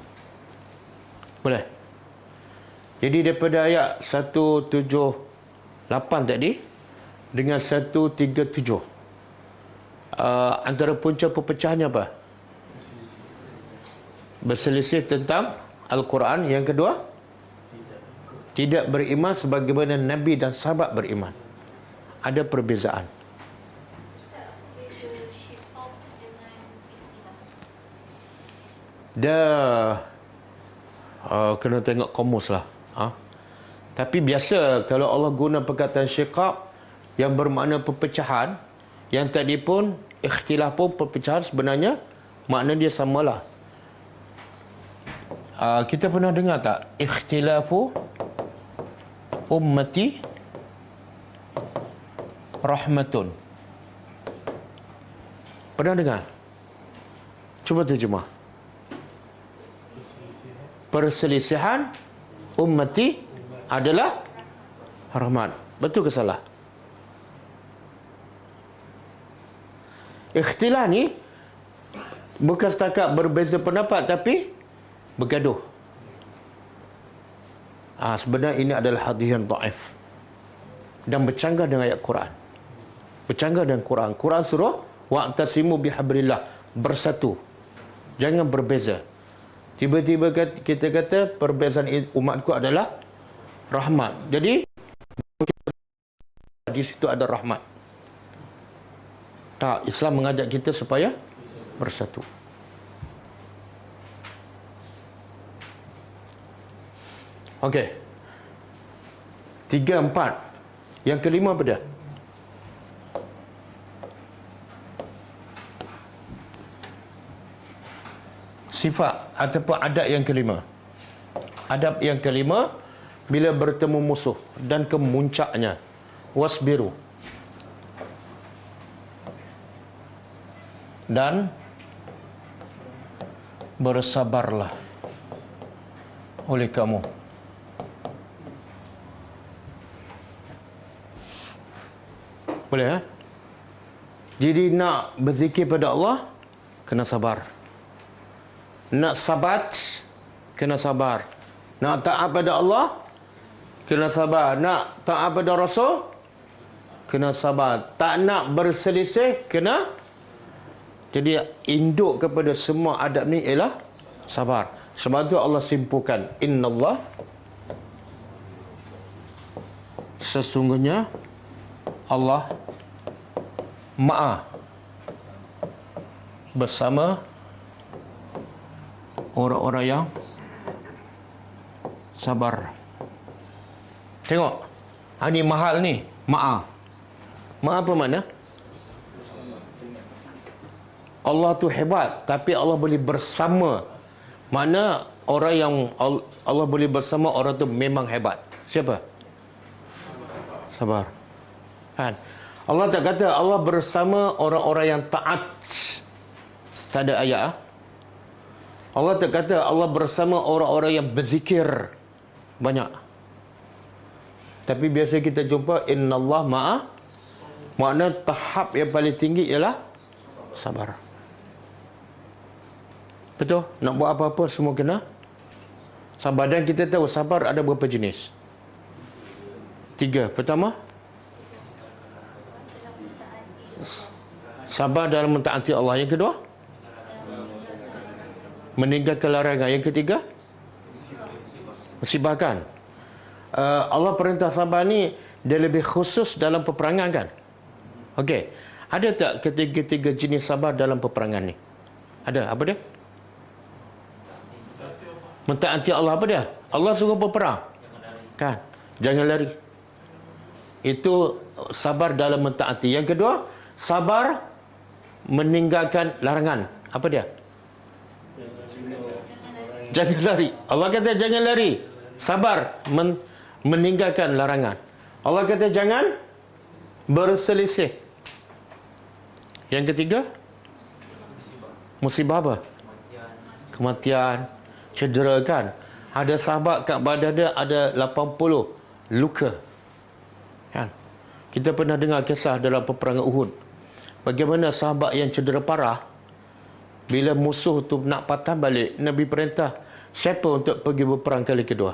Boleh? Jadi daripada ayat 178 tadi dengan 137, antara punca perpecahannya apa? Berselisih tentang Al-Quran. Yang kedua, tidak beriman sebagaimana Nabi dan sahabat beriman. Ada perbezaan. Dah kena tengok komus lah. Tapi biasa kalau Allah guna perkataan syiqaq yang bermakna perpecahan, yang tadi pun ikhtilaf pun perpecahan, sebenarnya makna dia samalah. Kita pernah dengar tak ikhtilafu ummati rahmatun? Pernah dengar? Cuba terjemah. Perselisihan ummati adalah rahmat. Betul ke salah? Ikhtilaf ni bukan setakat berbeza pendapat, tapi bergaduh. Sebenarnya ini adalah hadis yang dhaif dan bercanggah dengan ayat Quran. Bercanggah dengan Quran. Quran suruh wa'tasimu bihabrillah, bersatu. Jangan berbeza. Tiba-tiba kita kata perbezaan umatku adalah rahmat. Jadi di situ ada rahmat. Tak, Islam mengajak kita supaya bersatu. Okey. 3, 4. Yang kelima apa dia? Sifat ataupun adab yang kelima. Adab yang kelima, bila bertemu musuh dan kemuncaknya, wasbiru, dan bersabarlah oleh kamu. Boleh, Jadi nak berzikir pada Allah, kena sabar. Nak sabat, kena sabar. Nak taat pada Allah, kena sabar. Nak taat pada Rasul, kena sabar. Tak nak berselisih, kena. Jadi induk kepada semua adab ni ialah sabar. Sebab tu Allah simpulkan, innallah, sesungguhnya Allah ma'a bersama orang-orang yang sabar. Tengok, ini mahal ni, ma'a. Ma'a apa makna? Allah tu hebat, tapi Allah boleh bersama. Makna orang yang Allah boleh bersama, orang tu memang hebat. Siapa? Sabar. Kan? Allah tak kata Allah bersama orang-orang yang taat. Tak ada ayat. Allah tak kata Allah bersama orang-orang yang berzikir banyak. Tapi biasa kita jumpa innallah ma'a. Makna tahap yang paling tinggi ialah sabar. Betul? Nak buat apa-apa semua kena sabar. Dan kita tahu sabar ada berapa jenis? 3. Pertama, sabar dalam mentaati Allah. Yang kedua, meninggalkan larangan. Yang ketiga, musibahkan. Allah perintah sabar ni dia lebih khusus dalam peperangan, kan? Okey. Ada tak ketiga-tiga jenis sabar dalam peperangan ni? Ada. Apa dia? Mentaati Allah. Apa dia? Allah suruh berperang, kan? Jangan lari. Itu sabar dalam mentaati. Yang kedua, sabar meninggalkan larangan. Apa dia? Jangan lari. Allah kata jangan lari. Sabar meninggalkan larangan. Allah kata jangan berselisih. Yang ketiga, musibah apa? Kematian, cedera kan. Ada sahabat kat badan dia ada 80 luka. Kan? Kita pernah dengar kisah dalam peperangan Uhud. Bagaimana sahabat yang cedera parah, bila musuh tu nak patah balik, Nabi perintah siapa untuk pergi berperang kali kedua?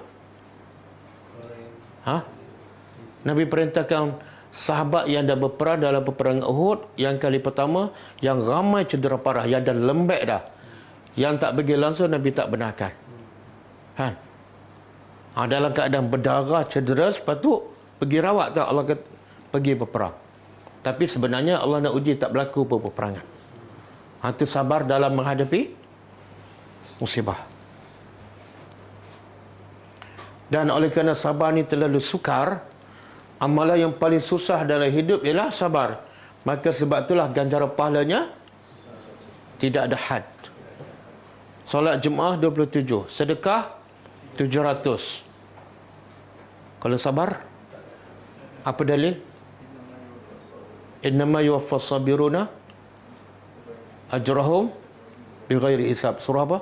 Nabi perintahkan sahabat yang dah berperang dalam peperangan Uhud yang kali pertama, yang ramai cedera parah, yang dah lembek dah, yang tak pergi langsung, Nabi tak benarkan. Dalam keadaan berdarah, cedera, sepatut pergi rawat tak, Allah kata pergi berperang. Tapi sebenarnya Allah nak uji tak berlaku peperangan. Itu sabar dalam menghadapi musibah. Dan oleh kerana sabar ni terlalu sukar, amalan yang paling susah dalam hidup ialah sabar. Maka sebab itulah ganjaran pahalanya tidak ada had. Solat Jumaat 27, sedekah 700. Kalau sabar, apa dalil? Innama yuwaffas sabiruna ajrahum bighairi hisab. Surah apa?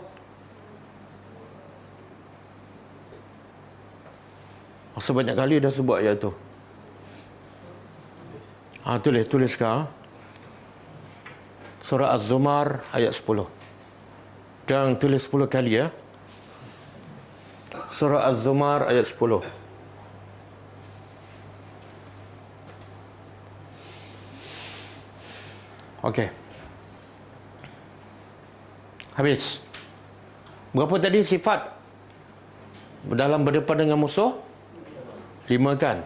Sebanyak kali dah sebut ayat tu. Tulis sekarang. Surah Az-Zumar ayat 10. Dan tulis 10 kali ya. Surah Az-Zumar ayat 10. Okey. Habis. Berapa tadi sifat dalam berdepan dengan musuh? 5 kan?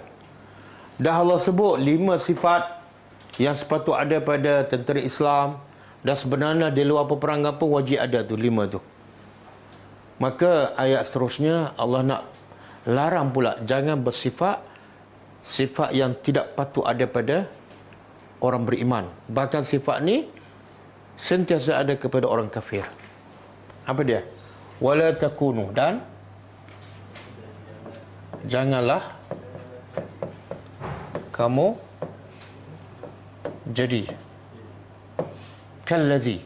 Dah Allah sebut 5 sifat yang sepatut ada pada tentera Islam, dan sebenarnya di luar peperangan pun wajib ada tu 5 tu. Maka ayat seterusnya Allah nak larang pula jangan bersifat sifat yang tidak patut ada pada orang beriman. Bahkan sifat ni sentiasa ada kepada orang kafir. Apa dia? Wala takunu, dan janganlah kamu jadi kallazi,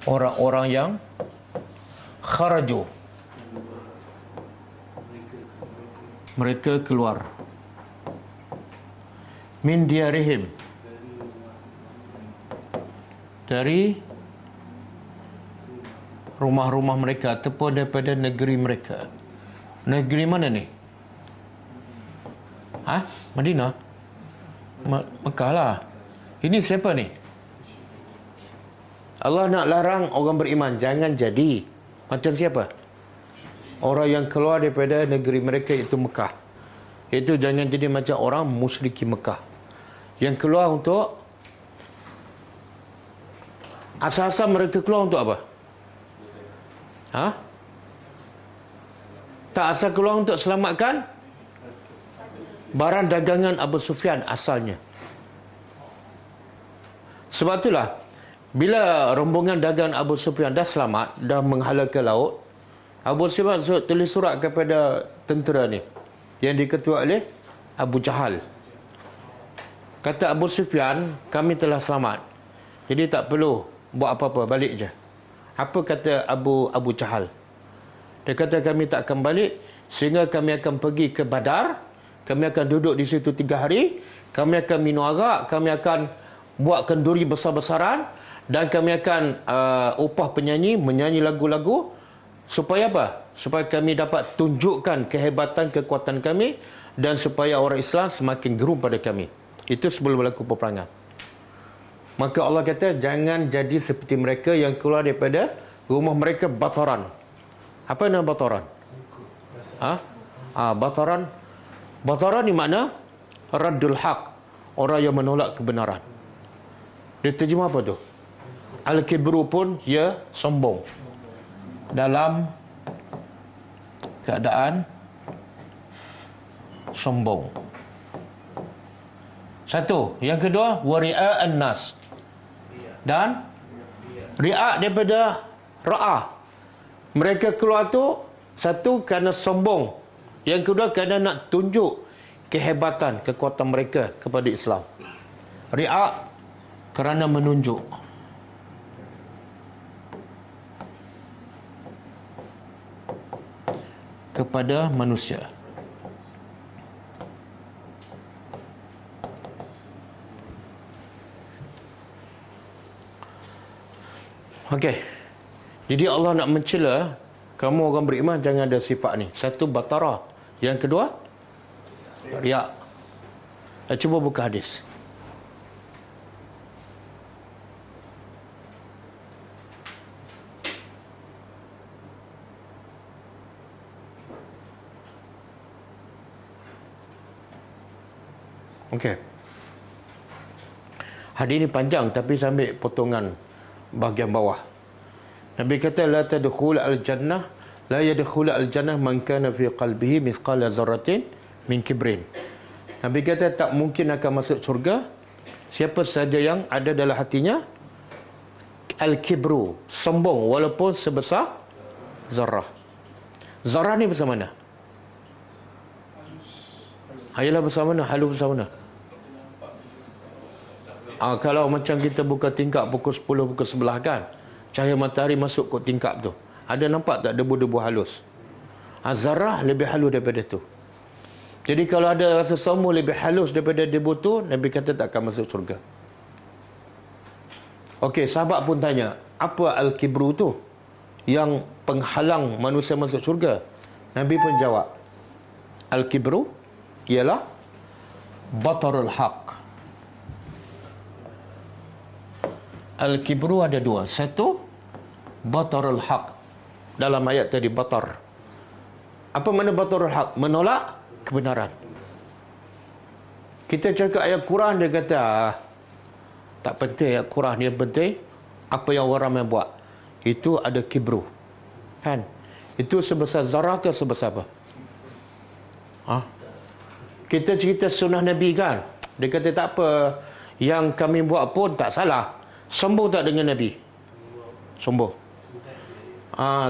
orang-orang yang kharaju, mereka keluar min diarihim, dari rumah-rumah mereka ataupun daripada negeri mereka. Negeri mana ni? Madinah? Mekah lah. Ini siapa ni? Allah nak larang orang beriman jangan jadi macam siapa? Orang yang keluar daripada negeri mereka, iaitu Mekah. Itu jangan jadi macam orang musyriki Mekah yang keluar untuk asal-asal mereka keluar untuk apa? Tak asal keluar untuk selamatkan barang dagangan Abu Sufyan asalnya. Sebab itulah bila rombongan dagang Abu Sufyan dah selamat, dah menghala ke laut, Abu Sufyan tulis surat kepada tentera ni yang diketuai oleh Abu Jahal. Kata Abu Sufyan, kami telah selamat, jadi tak perlu buat apa-apa, balik je. Apa kata Abu Jahal? Dia kata kami tak akan balik sehingga kami akan pergi ke Badar, kami akan duduk di situ 3 hari, kami akan minum arak, kami akan buat kenduri besar-besaran, dan kami akan upah penyanyi menyanyi lagu-lagu. Supaya apa? Supaya kami dapat tunjukkan kehebatan, kekuatan kami, dan supaya orang Islam semakin gerun pada kami. Itu sebelum berlaku peperangan. Maka Allah kata jangan jadi seperti mereka yang keluar daripada rumah mereka bataran. Apa nama bataran? Bataran ni makna raddul haq, orang yang menolak kebenaran. Dia terjemah apa tu? Al-kibru pun ia sombong dalam keadaan sombong. Satu. Yang kedua, wa ria'an nas. Dan ri'a daripada ra'a. Mereka keluar tu, satu kerana sombong. Yang kedua kerana nak tunjuk kehebatan, kekuatan mereka kepada Islam. Ri'a kerana menunjuk. Kepada manusia. Okey. Jadi Allah nak mencela kamu orang beriman jangan ada sifat ni. Satu, batara. Yang kedua, riak. Cuba buka hadis. Okey. Hadis ni panjang tapi saya ambil potongan bahagian bawah. Nabi kata la tadkhul al-jannah la yadkhul al-jannah man kana fi qalbihi mithqala dzarratin min kibrin. Nabi kata tak mungkin akan masuk syurga siapa saja yang ada dalam hatinya al-kibru, sombong walaupun sebesar zarrah. Zarrah ni besar mana? Hayalah besar mana? Halus besar mana? Kalau macam kita buka tingkap pukul 10, pukul 11 kan, cahaya matahari masuk ke tingkap tu, ada nampak tak debu-debu halus? Zarrah lebih halus daripada tu. Jadi kalau ada rasa sombong lebih halus daripada debu tu, Nabi kata tak akan masuk syurga. Okey, sahabat pun tanya, apa al-kibru tu yang penghalang manusia masuk syurga? Nabi pun jawab, al-kibru ialah batarul haq. Al-kibru ada dua. Satu, batarul haq. Dalam ayat tadi, batar. Apa makna batarul haq? Menolak kebenaran. Kita cakap ayat Quran, dia kata, tak penting ayat Quran, yang penting apa yang orang ramai buat. Itu ada kibru. Kan? Itu sebesar zarah ke sebesar apa? Kita cerita sunnah Nabi kan? Dia kata tak apa, yang kami buat pun tak salah. Sombong tak dengan Nabi? Sombong.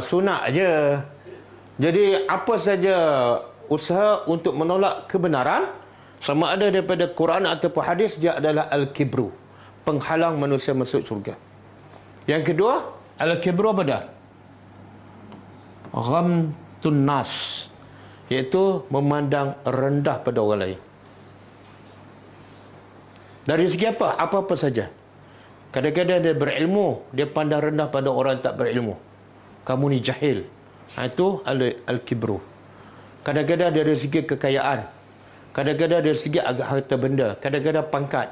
Sunat je. Jadi apa saja usaha untuk menolak kebenaran, sama ada daripada Quran ataupun hadis, dia adalah al-kibru, penghalang manusia masuk syurga. Yang kedua, al-kibru apa dah? Ghamtun nas, iaitu memandang rendah pada orang lain. Dari segi apa? Apa-apa saja. Kadang-kadang dia berilmu, dia pandang rendah pada orang tak berilmu. Kamu ni jahil. Itu al-kibru. Kadang-kadang dari segi kekayaan. Kadang-kadang dari segi agak harta benda. Kadang-kadang pangkat.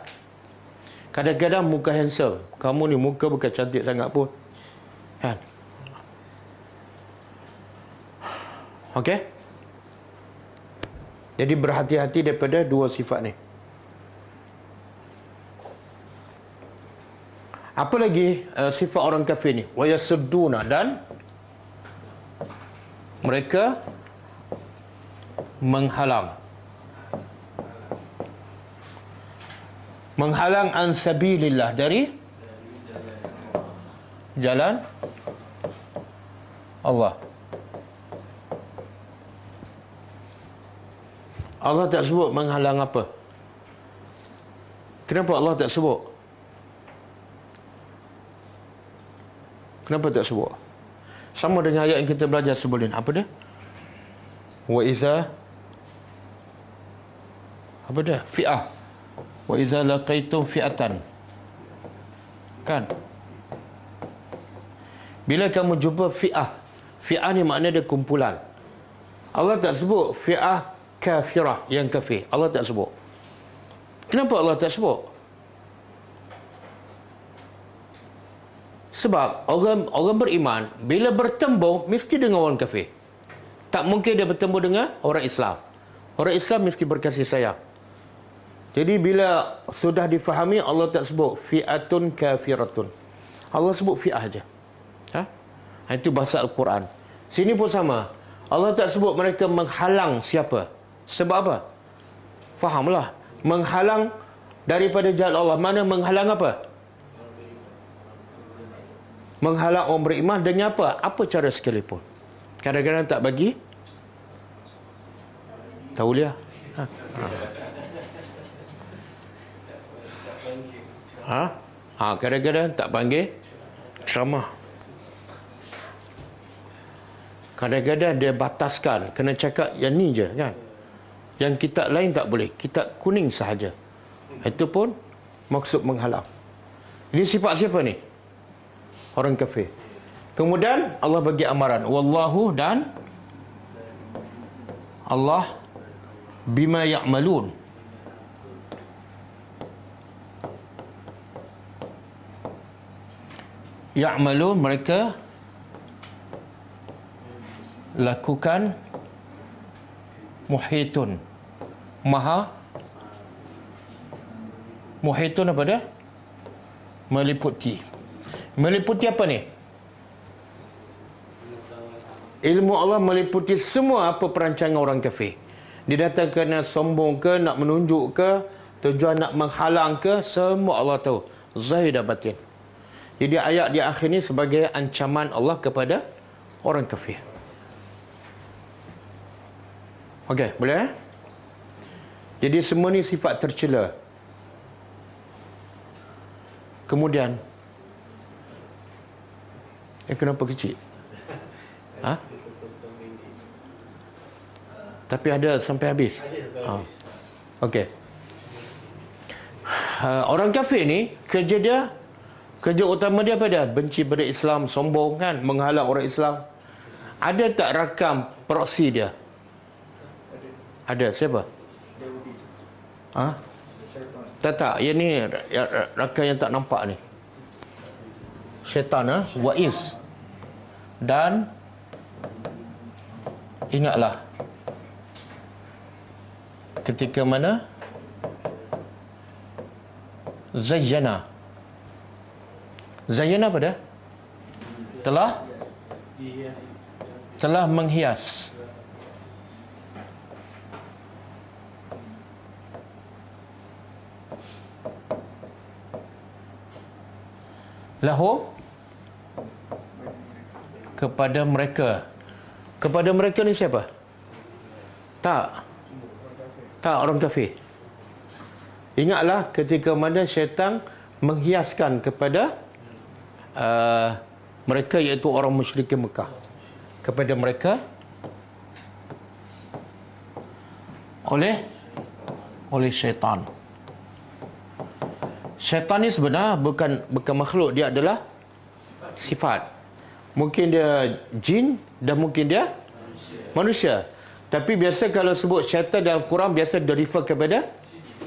Kadang-kadang muka handsome. Kamu ni muka bukan cantik sangat pun. Kan? Okey? Jadi berhati-hati daripada dua sifat ni. Apa lagi sifat orang kafir ni? Wa yasudduna, dan mereka menghalang an sabilillah, dari jalan Allah. Allah tak sebut menghalang apa. Kenapa Allah tak sebut? Kenapa tak sebut? Sama dengan ayat yang kita belajar sebelum ni. Apa dia? Wa iza, apa dia? Fi'ah. Wa iza laqaitum fi'atan. Kan? Bila kamu jumpa fi'ah. Fi'ah ni makna dia kumpulan. Allah tak sebut fi'ah kafirah, yang kafir. Allah tak sebut. Kenapa Allah tak sebut? Sebab orang beriman bila bertembung mesti dengan orang kafir. Tak mungkin dia bertemu dengan orang Islam. Orang Islam mesti berkasih sayang. Jadi bila sudah difahami, Allah tak sebut fi'atun kafiratun. Allah sebut fi'ah aja. Itu bahasa Al-Quran. Sini pun sama. Allah tak sebut mereka menghalang siapa. Sebab apa? Fahamlah. Menghalang daripada jalan Allah. Mana menghalang apa? Menghalang orang beriman dengan apa? Apa cara sekalipun. Kadang-kadang tak bagi tauliah. Kadang-kadang tak panggil ceramah. Kadang-kadang dia bataskan, kena cakap yang ni je kan. Yang kitab lain tak boleh, kitab kuning sahaja. Itu pun maksud menghalang. Ini sifat siapa ni? Orang kafir. Kemudian Allah bagi amaran, wallahu, dan Allah bima ya'malun. Ya'malun, mereka lakukan, muhitun, maha, muhitun apa dia? Meliputi. Meliputi apa ni? Ilmu Allah meliputi semua apa perancangan orang kafir. Dia datang kerana sombong ke, nak menunjuk ke, tujuan nak menghalang ke, semua Allah tahu. Zahir dan batin. Jadi ayat di akhir ni sebagai ancaman Allah kepada orang kafir. Okey, boleh? Jadi semua ni sifat tercela. Kemudian, kenapa kecil? Tapi ada sampai habis. Okey. Orang kafir ni, kerja utama dia apa dia? Benci pada Islam, sombong kan, menghalang orang Islam. Ada tak rakam proksi dia? Ada. Siapa? Tak. Yang ni rakam yang tak nampak ni. Syaitan, Waiz. Dan ingatlah ketika mana Zayyana apa dia? Telah menghias lahu kepada mereka. Kepada mereka ni siapa? Tak orang kafir. Ingatlah ketika mana syaitan menghiaskan kepada mereka, iaitu orang musyrikin Mekah. Kepada mereka oleh syaitan. Syaitan ni sebenarnya bukan makhluk, dia adalah sifat. Mungkin dia jin dan mungkin dia manusia. Tapi biasa kalau sebut syaitan dalam Quran biasa refer kepada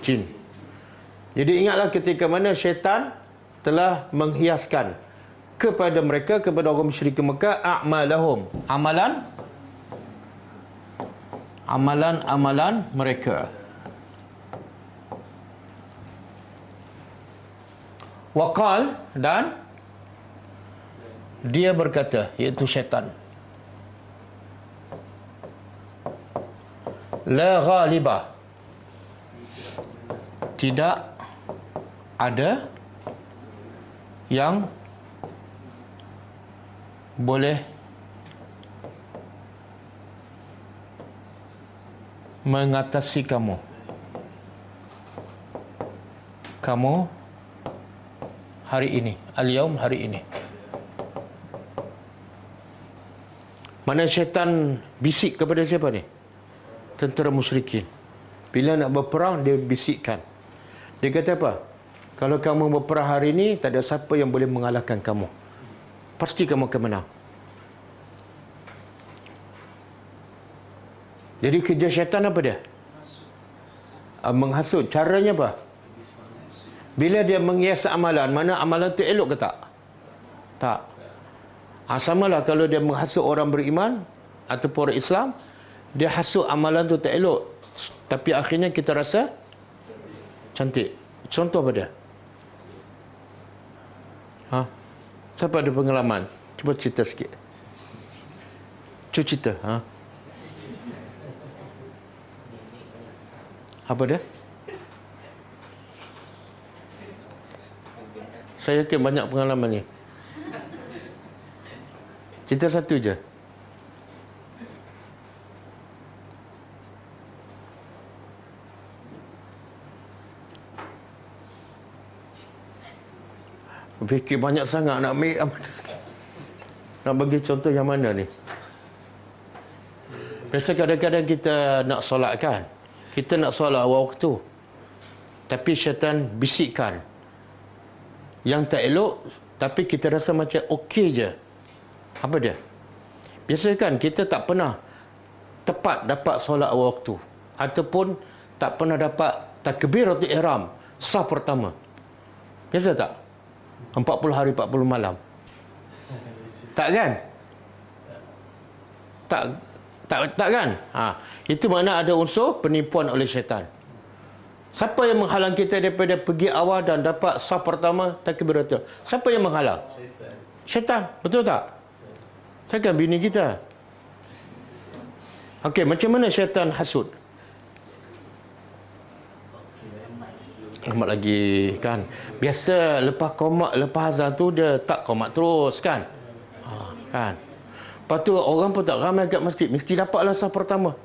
jin. Jadi ingatlah ketika mana syaitan telah menghiaskan kepada mereka, kepada orang musyrik Mekah, a'malahum, amalan mereka. Waqal, dan dia berkata, iaitu syaitan, la ghaliba, tidak ada yang boleh mengatasi kamu hari ini, al-yaum, hari ini. Mana syaitan bisik kepada siapa ni? Tentera musyrikin. Bila nak berperang, dia bisikkan. Dia kata apa? Kalau kamu berperang hari ini, tak ada siapa yang boleh mengalahkan kamu. Pasti kamu akan menang. Jadi kerja syaitan apa dia? Menghasut. Caranya apa? Bila dia menghias amalan, mana amalan tu elok ke tak? Tak. Samalah kalau dia menghasut orang beriman ataupun orang Islam, dia hasut amalan tu tak elok, tapi akhirnya kita rasa cantik. Contoh apa dia? Siapa ada pengalaman? Cuba cerita sikit. Cuba cerita. Apa dia? Saya yakin banyak pengalaman ni. Cerita satu je. Fikir banyak sangat nak ambil. Nak bagi contoh yang mana ni? Biasa kadang-kadang kita nak solat kan? Kita nak solat awal waktu. Tapi syaitan bisikkan yang tak elok, tapi kita rasa macam okey je. Apa dia? Biasa kan kita tak pernah tepat dapat solat awal waktu. Ataupun tak pernah dapat takbiratul ihram sah pertama. Biasa tak? 40 hari 40 malam. Tak kan? Tak kan? Itu makna ada unsur penipuan oleh syaitan. Siapa yang menghalang kita daripada pergi awal dan dapat sah pertama takbiratul? Siapa yang menghalang? Syaitan. Betul tak? Takkan bini kita. Okey, macam mana syaitan hasud? Komat lagi kan. Biasa lepas komat, lepas azan tu dia tak komat terus kan. Kan. Lepas tu orang pun tak ramai kat masjid, mesti dapatlah sah pertama.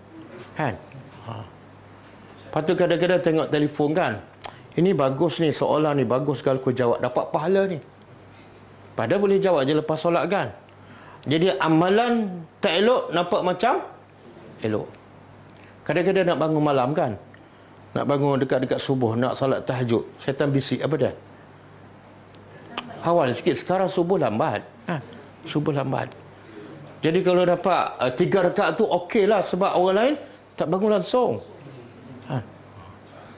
Kan. Lepas tu kadang-kadang tengok telefon kan. Ini bagus ni, soalan ni bagus kalau aku jawab, dapat pahala ni. Padahal boleh jawab je lepas solat kan. Jadi amalan tak elok nampak macam elok. Kadang-kadang nak bangun malam kan. Nak bangun dekat-dekat subuh, nak solat tahajud. Syaitan bisik, apa dia? Awal sikit, sekarang subuh lambat. Subuh lambat. Jadi kalau dapat 3 rakaat tu okey lah, sebab orang lain tak bangun langsung.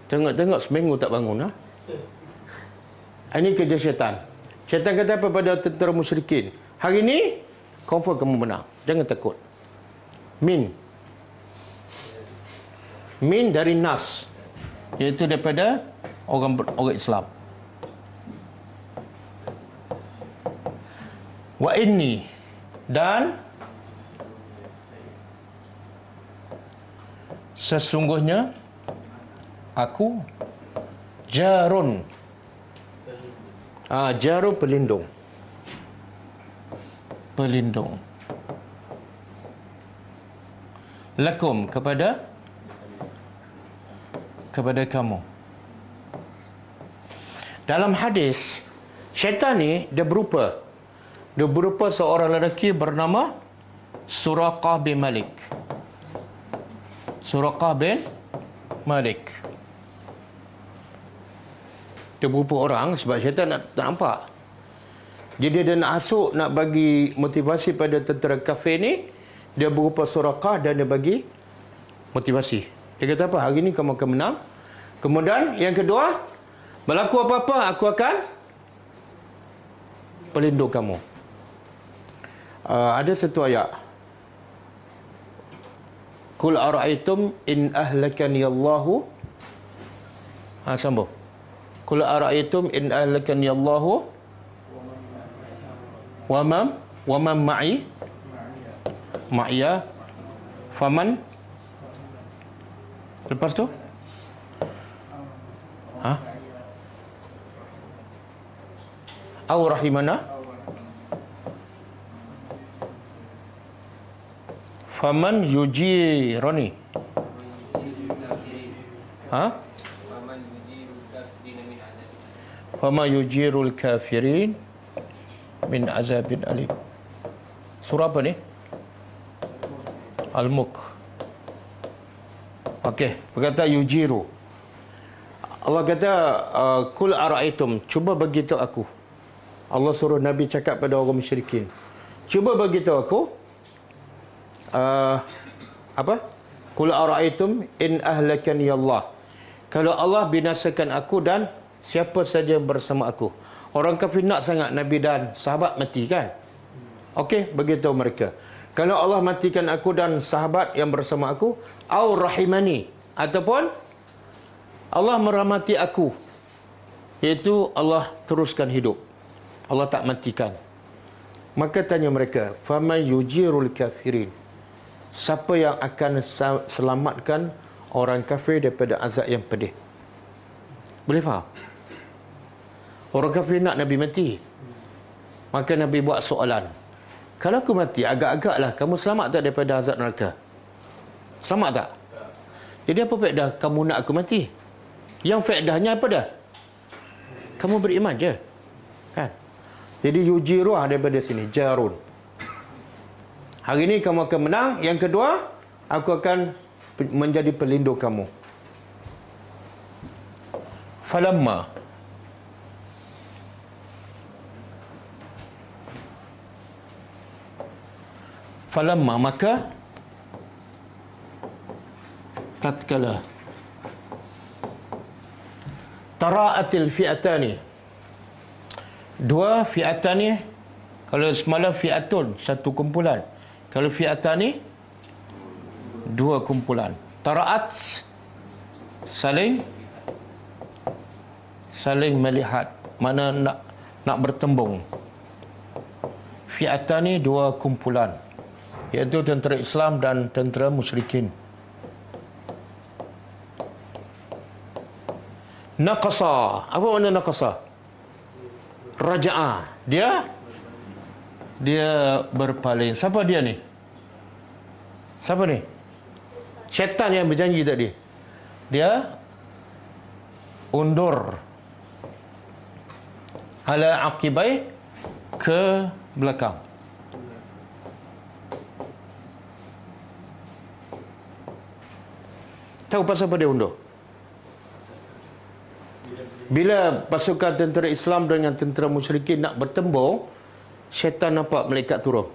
Tengok-tengok seminggu tak bangun. Ini kerja syaitan. Syaitan kata apa pada tentera musyrikin? Hari ni, confirm kamu menang. Jangan takut. Min dari nas. Iaitu daripada orang Islam. Wa inni, dan sesungguhnya aku jarun. Jarun pelindung. Pelindung. Lakum, kepada kamu. Dalam hadis, syaitan ni dia berupa seorang lelaki bernama Suraqah bin Malik. Suraqah bin Malik. Dia berupa orang sebab syaitan tak nampak. Jadi dia nak hasut, nak bagi motivasi pada tentera kafir ni. Dia berupa Suraqah dan dia bagi motivasi. Dia kata apa? Hari ni kamu akan menang. Kemudian yang kedua, berlaku apa-apa aku akan pelindung kamu. Ada satu ayat. Qul ara'aytum in ahlakani Allahu. Sambung. Qul ara'aytum in ahlakani Allahu wa man ma'iya faman. Lepas tu? Aw rahimana faman yujirani. Faman yujirul kafirin min azabin alim. Surah apa ni? Al-Mulk. Okey, berkata yujiru. Allah kata, kul ara'aitum, cuba beritahu aku. Allah suruh Nabi cakap pada orang musyrikin. Cuba beritahu aku. Kul ara'aitum in ahlakani Allah. Kalau Allah binasakan aku dan siapa saja bersama aku. Orang kafir nak sangat Nabi dan sahabat mati kan? Okey, beritahu mereka. Kalau Allah matikan aku dan sahabat yang bersama aku, au rahimani, ataupun Allah merahmati aku, iaitu Allah teruskan hidup, Allah tak matikan. Maka tanya mereka, faman yujirul kafirin, siapa yang akan selamatkan orang kafir daripada azab yang pedih. Boleh faham? Orang kafir nak Nabi mati. Maka Nabi buat soalan. Kalau aku mati, agak-agaklah kamu selamat tak daripada azab neraka? Selamat tak? Jadi apa faedah kamu nak aku mati? Yang faedahnya apa dah? Kamu beriman je. Kan? Jadi yujiruh daripada sini. Jarun. Hari ini kamu akan menang. Yang kedua, aku akan menjadi pelindung kamu. Falamma. Falamma, maka tatkala tara'atil fi'atani, dua fi'atani, kalau semalam fi'atun satu kumpulan, kalau fi'atani dua kumpulan. Tara'at saling melihat, mana nak bertembung. Fi'atani dua kumpulan, iaitu tentera Islam dan tentera musyrikin. Naqasa. Apa makna naqasa? Raja'a. Dia berpaling. Siapa dia ni? Siapa ni? Syaitan yang berjanji tadi. Dia undur ala aqibai, ke belakang. Tahu pasal apa dia undur? Bila pasukan tentera Islam dengan tentera musyrikin nak bertembung, syaitan nampak malaikat turun.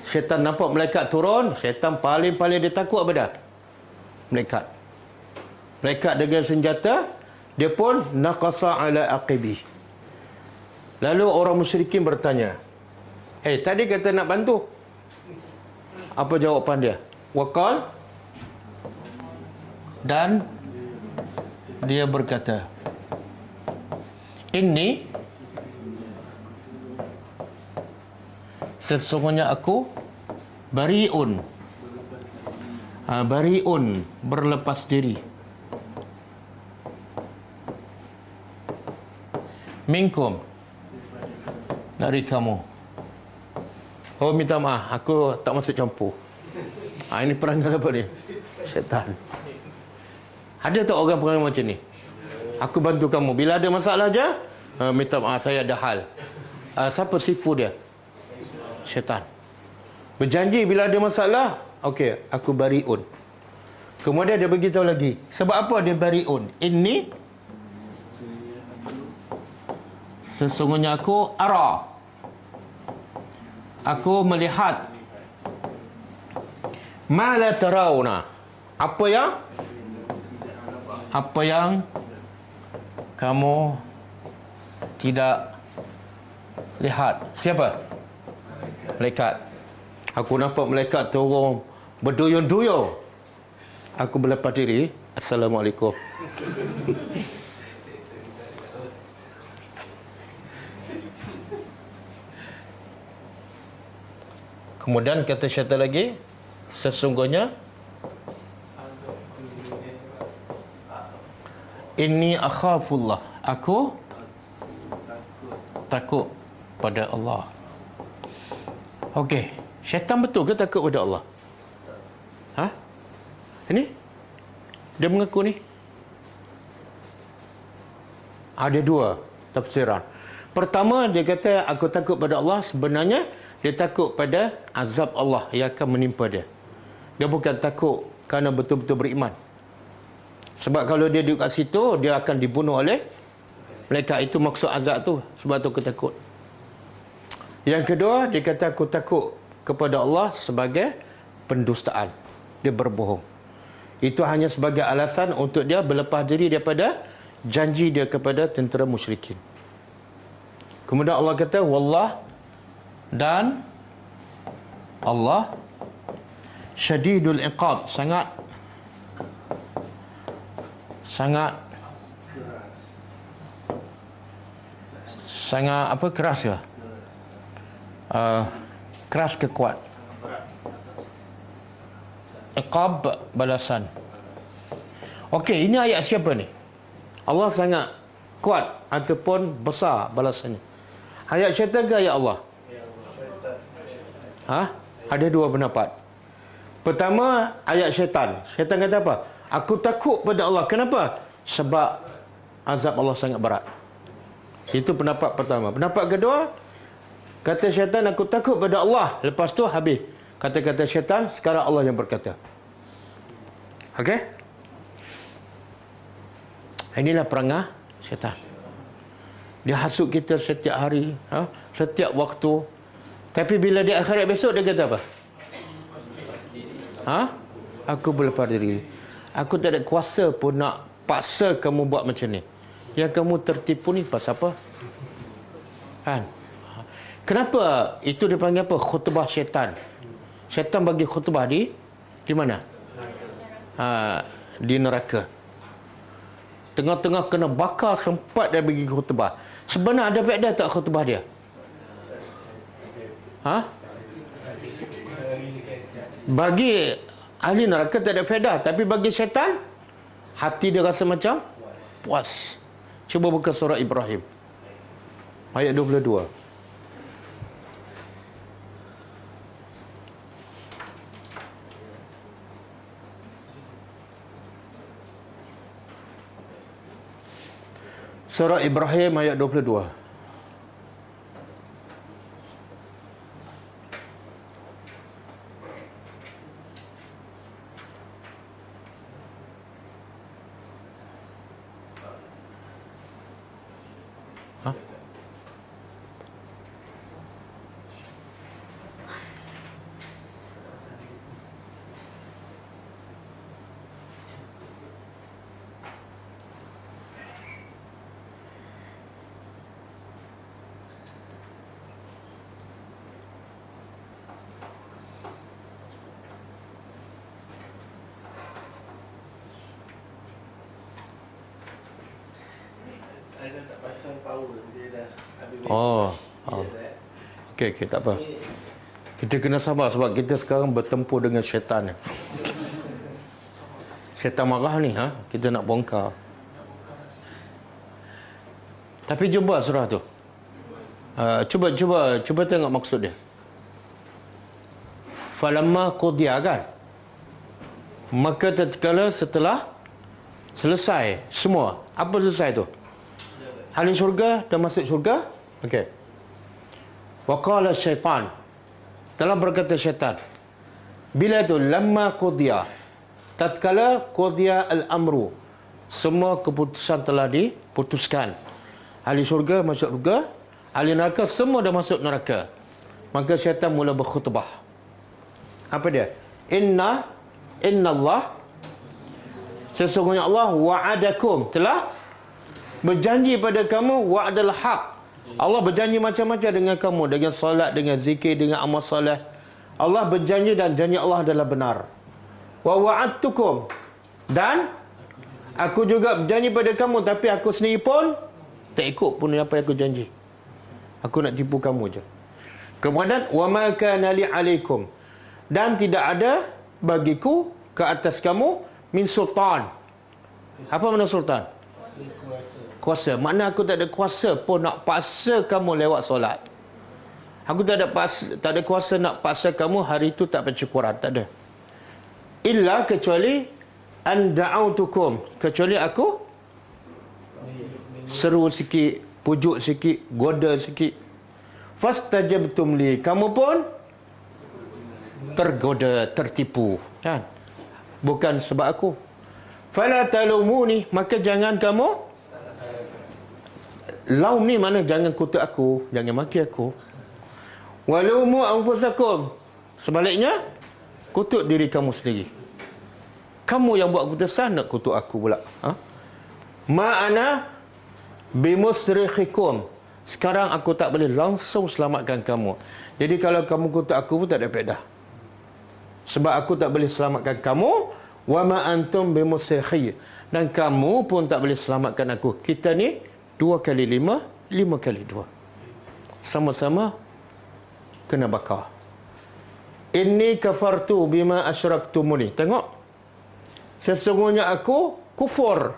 Syaitan nampak malaikat turun, syaitan paling dia takut apa dah? Malaikat. Malaikat dengan senjata, dia pun naqasa ala aqibi. Lalu orang musyrikin bertanya, tadi kata nak bantu. Apa jawapan dia? Waqal, dan dia berkata, ini sesungguhnya aku bariun, berlepas diri, minkum, dari kamu. Oh, minta maaf, aku tak masuk campur. Ini perangai apa ni? Syaitan. Ada tak orang perangai macam ni? Aku bantu kamu. Bila ada masalah je, minta maaf, saya ada hal. Siapa sifu dia? Syaitan. Berjanji bila ada masalah, okey, aku bariun. Kemudian dia beritahu lagi. Sebab apa dia bariun? Ini sesungguhnya aku ara. Aku melihat ma la tarawna. Apa yang kamu tidak lihat. Siapa? Malaikat. Aku nampak malaikat turun berduyun-duyun. Aku berlepas diri. Assalamualaikum. Kemudian kata syaitan lagi, sesungguhnya inni akhafullah, aku takut pada Allah. Okey, syaitan betul ke takut pada Allah? Ini dia mengaku ni. Ada dua tafsiran. Pertama, dia kata aku takut pada Allah, sebenarnya dia takut pada azab Allah yang akan menimpa dia. Dia bukan takut kerana betul-betul beriman. Sebab kalau dia duduk kat situ, dia akan dibunuh oleh malaikat. Itu maksud azab tu. Sebab tu aku takut. Yang kedua, dia kata aku takut kepada Allah sebagai pendustaan. Dia berbohong. Itu hanya sebagai alasan untuk dia berlepas diri daripada janji dia kepada tentera musyrikin. Kemudian Allah kata, wallah, dan Allah syadidul iqab, sangat apa, keras ke? Keras ke kuat? iqab, balasan. Okey, ini ayat siapa ni? Allah sangat kuat ataupun besar balasannya. Ayat syaitan ke ayat Allah? Ada dua pendapat. Pertama, ayat syaitan. Syaitan kata apa? Aku takut pada Allah. Kenapa? Sebab azab Allah sangat berat. Itu pendapat pertama. Pendapat kedua, kata syaitan, aku takut pada Allah. Lepas tu habis. Kata-kata syaitan, sekarang Allah yang berkata. Okey? Inilah perangai syaitan. Dia hasut kita setiap hari, setiap waktu. Tapi bila di akhirat besok, dia kata apa? Aku berlepas diri. Aku tak ada kuasa pun nak paksa kamu buat macam ni. Yang kamu tertipu ni pasal apa? Kan? Kenapa itu dipanggil apa? Khutbah syaitan. Syaitan bagi khutbah di mana? Di neraka. Tengah-tengah kena bakar sempat dia bagi khutbah. Sebenarnya ada faedah tak khutbah dia? Bagi ahli neraka tak ada faedah, tapi bagi syaitan hati dia rasa macam puas. Cuba buka surah Ibrahim ayat 22. Surah Ibrahim ayat 22. Ada tak pasang power, dia dah habis. Okey, tak apa. Kita kena sabar sebab kita sekarang bertempur dengan syaitan. Syaitan marah ni, kita nak bongkar. Tapi jumpa surah tu. Cuba tengok maksud dia. Falamma qudiya, kan? Maka tatkala setelah selesai semua. Apa selesai tu? Ahli syurga dah masuk syurga. Okey. Waqala syaitan. Telah berkata syaitan. Bila itu lamma qudiya. Tatkala qudiya al-amru. Semua keputusan telah diputuskan. Ahli syurga masuk syurga. Ahli neraka semua dah masuk neraka. Maka syaitan mula berkhutbah. Apa dia? Inna Allah, sesungguhnya Allah wa'adakum, telah berjanji pada kamu, wa'adal haq. Allah berjanji macam-macam dengan kamu, dengan salat, dengan zikir, dengan amal soleh. Allah berjanji dan janji Allah adalah benar. Wa wa'adtukum, dan aku juga berjanji pada kamu, tapi aku sendiri pun tak ikut pun apa yang aku janji. Aku nak tipu kamu je. Kemudian wa ma kana li alaikum, dan tidak ada bagiku ke atas kamu min sultan. Apa makna sultan? Kuasa. Makna aku tak ada kuasa pun nak paksa kamu lewat solat. Aku tak ada kuasa nak paksa kamu hari itu tak baca Quran. Tak ada. Illa kecuali an da'autukum, kecuali aku seru sikit, pujuk sikit, goda sikit. Fastajabtum li, kamu pun tergoda, tertipu, kan? Bukan sebab aku. Fala talumuni, maka jangan kamu laum ni mana jangan kutuk aku, jangan maki aku. Walumu anfusakum, sebaliknya kutuk diri kamu sendiri. Kamu yang buat keputusan nak kutuk aku pula. Ma'ana bimusrikhikum, sekarang aku tak boleh langsung selamatkan kamu. Jadi kalau kamu kutuk aku pun tak ada faedah. Sebab aku tak boleh selamatkan kamu. Wa ma antum bimusrikhi, dan kamu pun tak boleh selamatkan aku. Kita ni 2 kali 5, 5 kali 2. Sama-sama kena bakar. Inni kafartu bima asyraktumuni. Tengok. Sesungguhnya aku kufur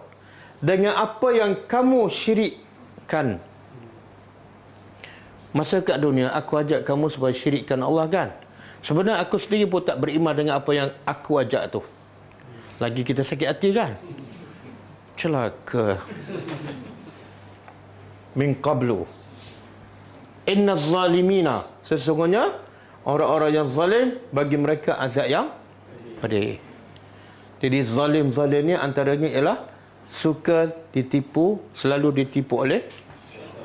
dengan apa yang kamu syirikkan. Masa kat dunia aku ajak kamu supaya syirikkan Allah kan. Sebenarnya aku sendiri pun tak beriman dengan apa yang aku ajak tu. Lagi kita sakit hati kan. Celaka. Min qablu. Inna zalimina. Sesungguhnya orang-orang yang zalim bagi mereka azab yang pedih. Jadi zalim-zalim ni antaranya ialah suka ditipu, selalu ditipu oleh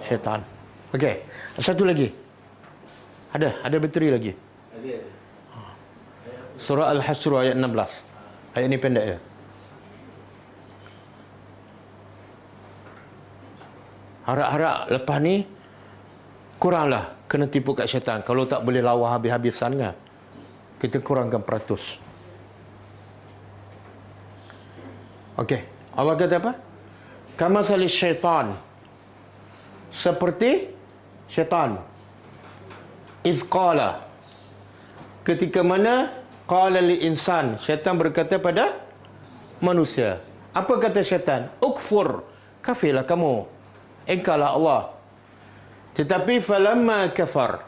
syaitan. Okey, satu lagi. Ada bateri lagi. Ada. Surah Al-Hashr ayat 16. Ayat ni pendek je. Harap-harap lepas ni kuranglah kena tipu kat syaitan. Kalau tak boleh lawa habis-habisan kan. Kita kurangkan peratus. Okey, Allah kata apa? Kama salis syaitan. Seperti syaitan. Izqala. Ketika mana qala li insan, syaitan berkata pada manusia. Apa kata syaitan? Ukfur. Kafirlah kamu. Engkaulah Allah. Tetapi falamma kafar,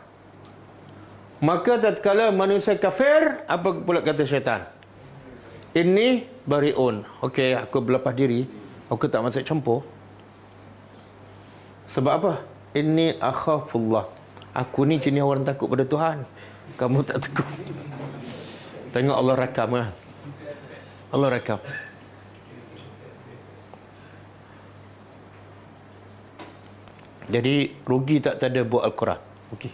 maka tatkala manusia kafir, apa pula kata syaitan? Inni bariun. Okey, aku berlepas diri. Aku tak masuk campur. Sebab apa? Inni akhafullah. Aku ni jenis orang takut pada Tuhan. Kamu tak takut. Tengok Allah rakam kan? Allah rakam. Jadi rugi tak ada buat Al-Quran. Okey.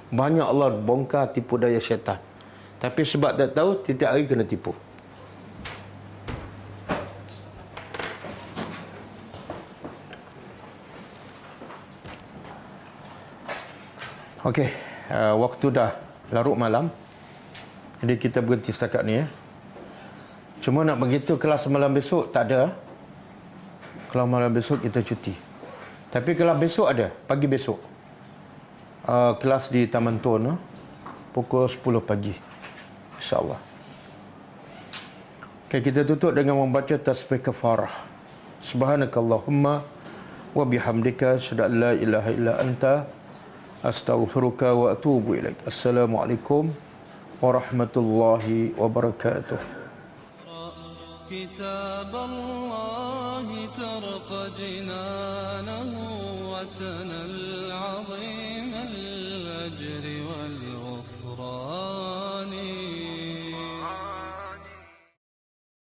Banyak Allah bongkar tipu daya syaitan. Tapi sebab tak tahu, tiap hari kena tipu. Okey, waktu dah larut malam. Jadi kita berhenti setakat ni ya. Cuma nak begitu kelas malam besok tak ada. Kelas malam besok kita cuti. Tapi kelas besok ada, pagi besok. Kelas di Taman Tun pukul 10 pagi. InsyaAllah. Okay, kita tutup dengan membaca tasbih kafarah. Subhanakallahumma wa bihamdika asyhadu an la ilaha illa anta astaghfiruka wa atubu ilaik. Assalamualaikum warahmatullahi wabarakatuh. كتاب الله ترق جنانه وتنى العظيم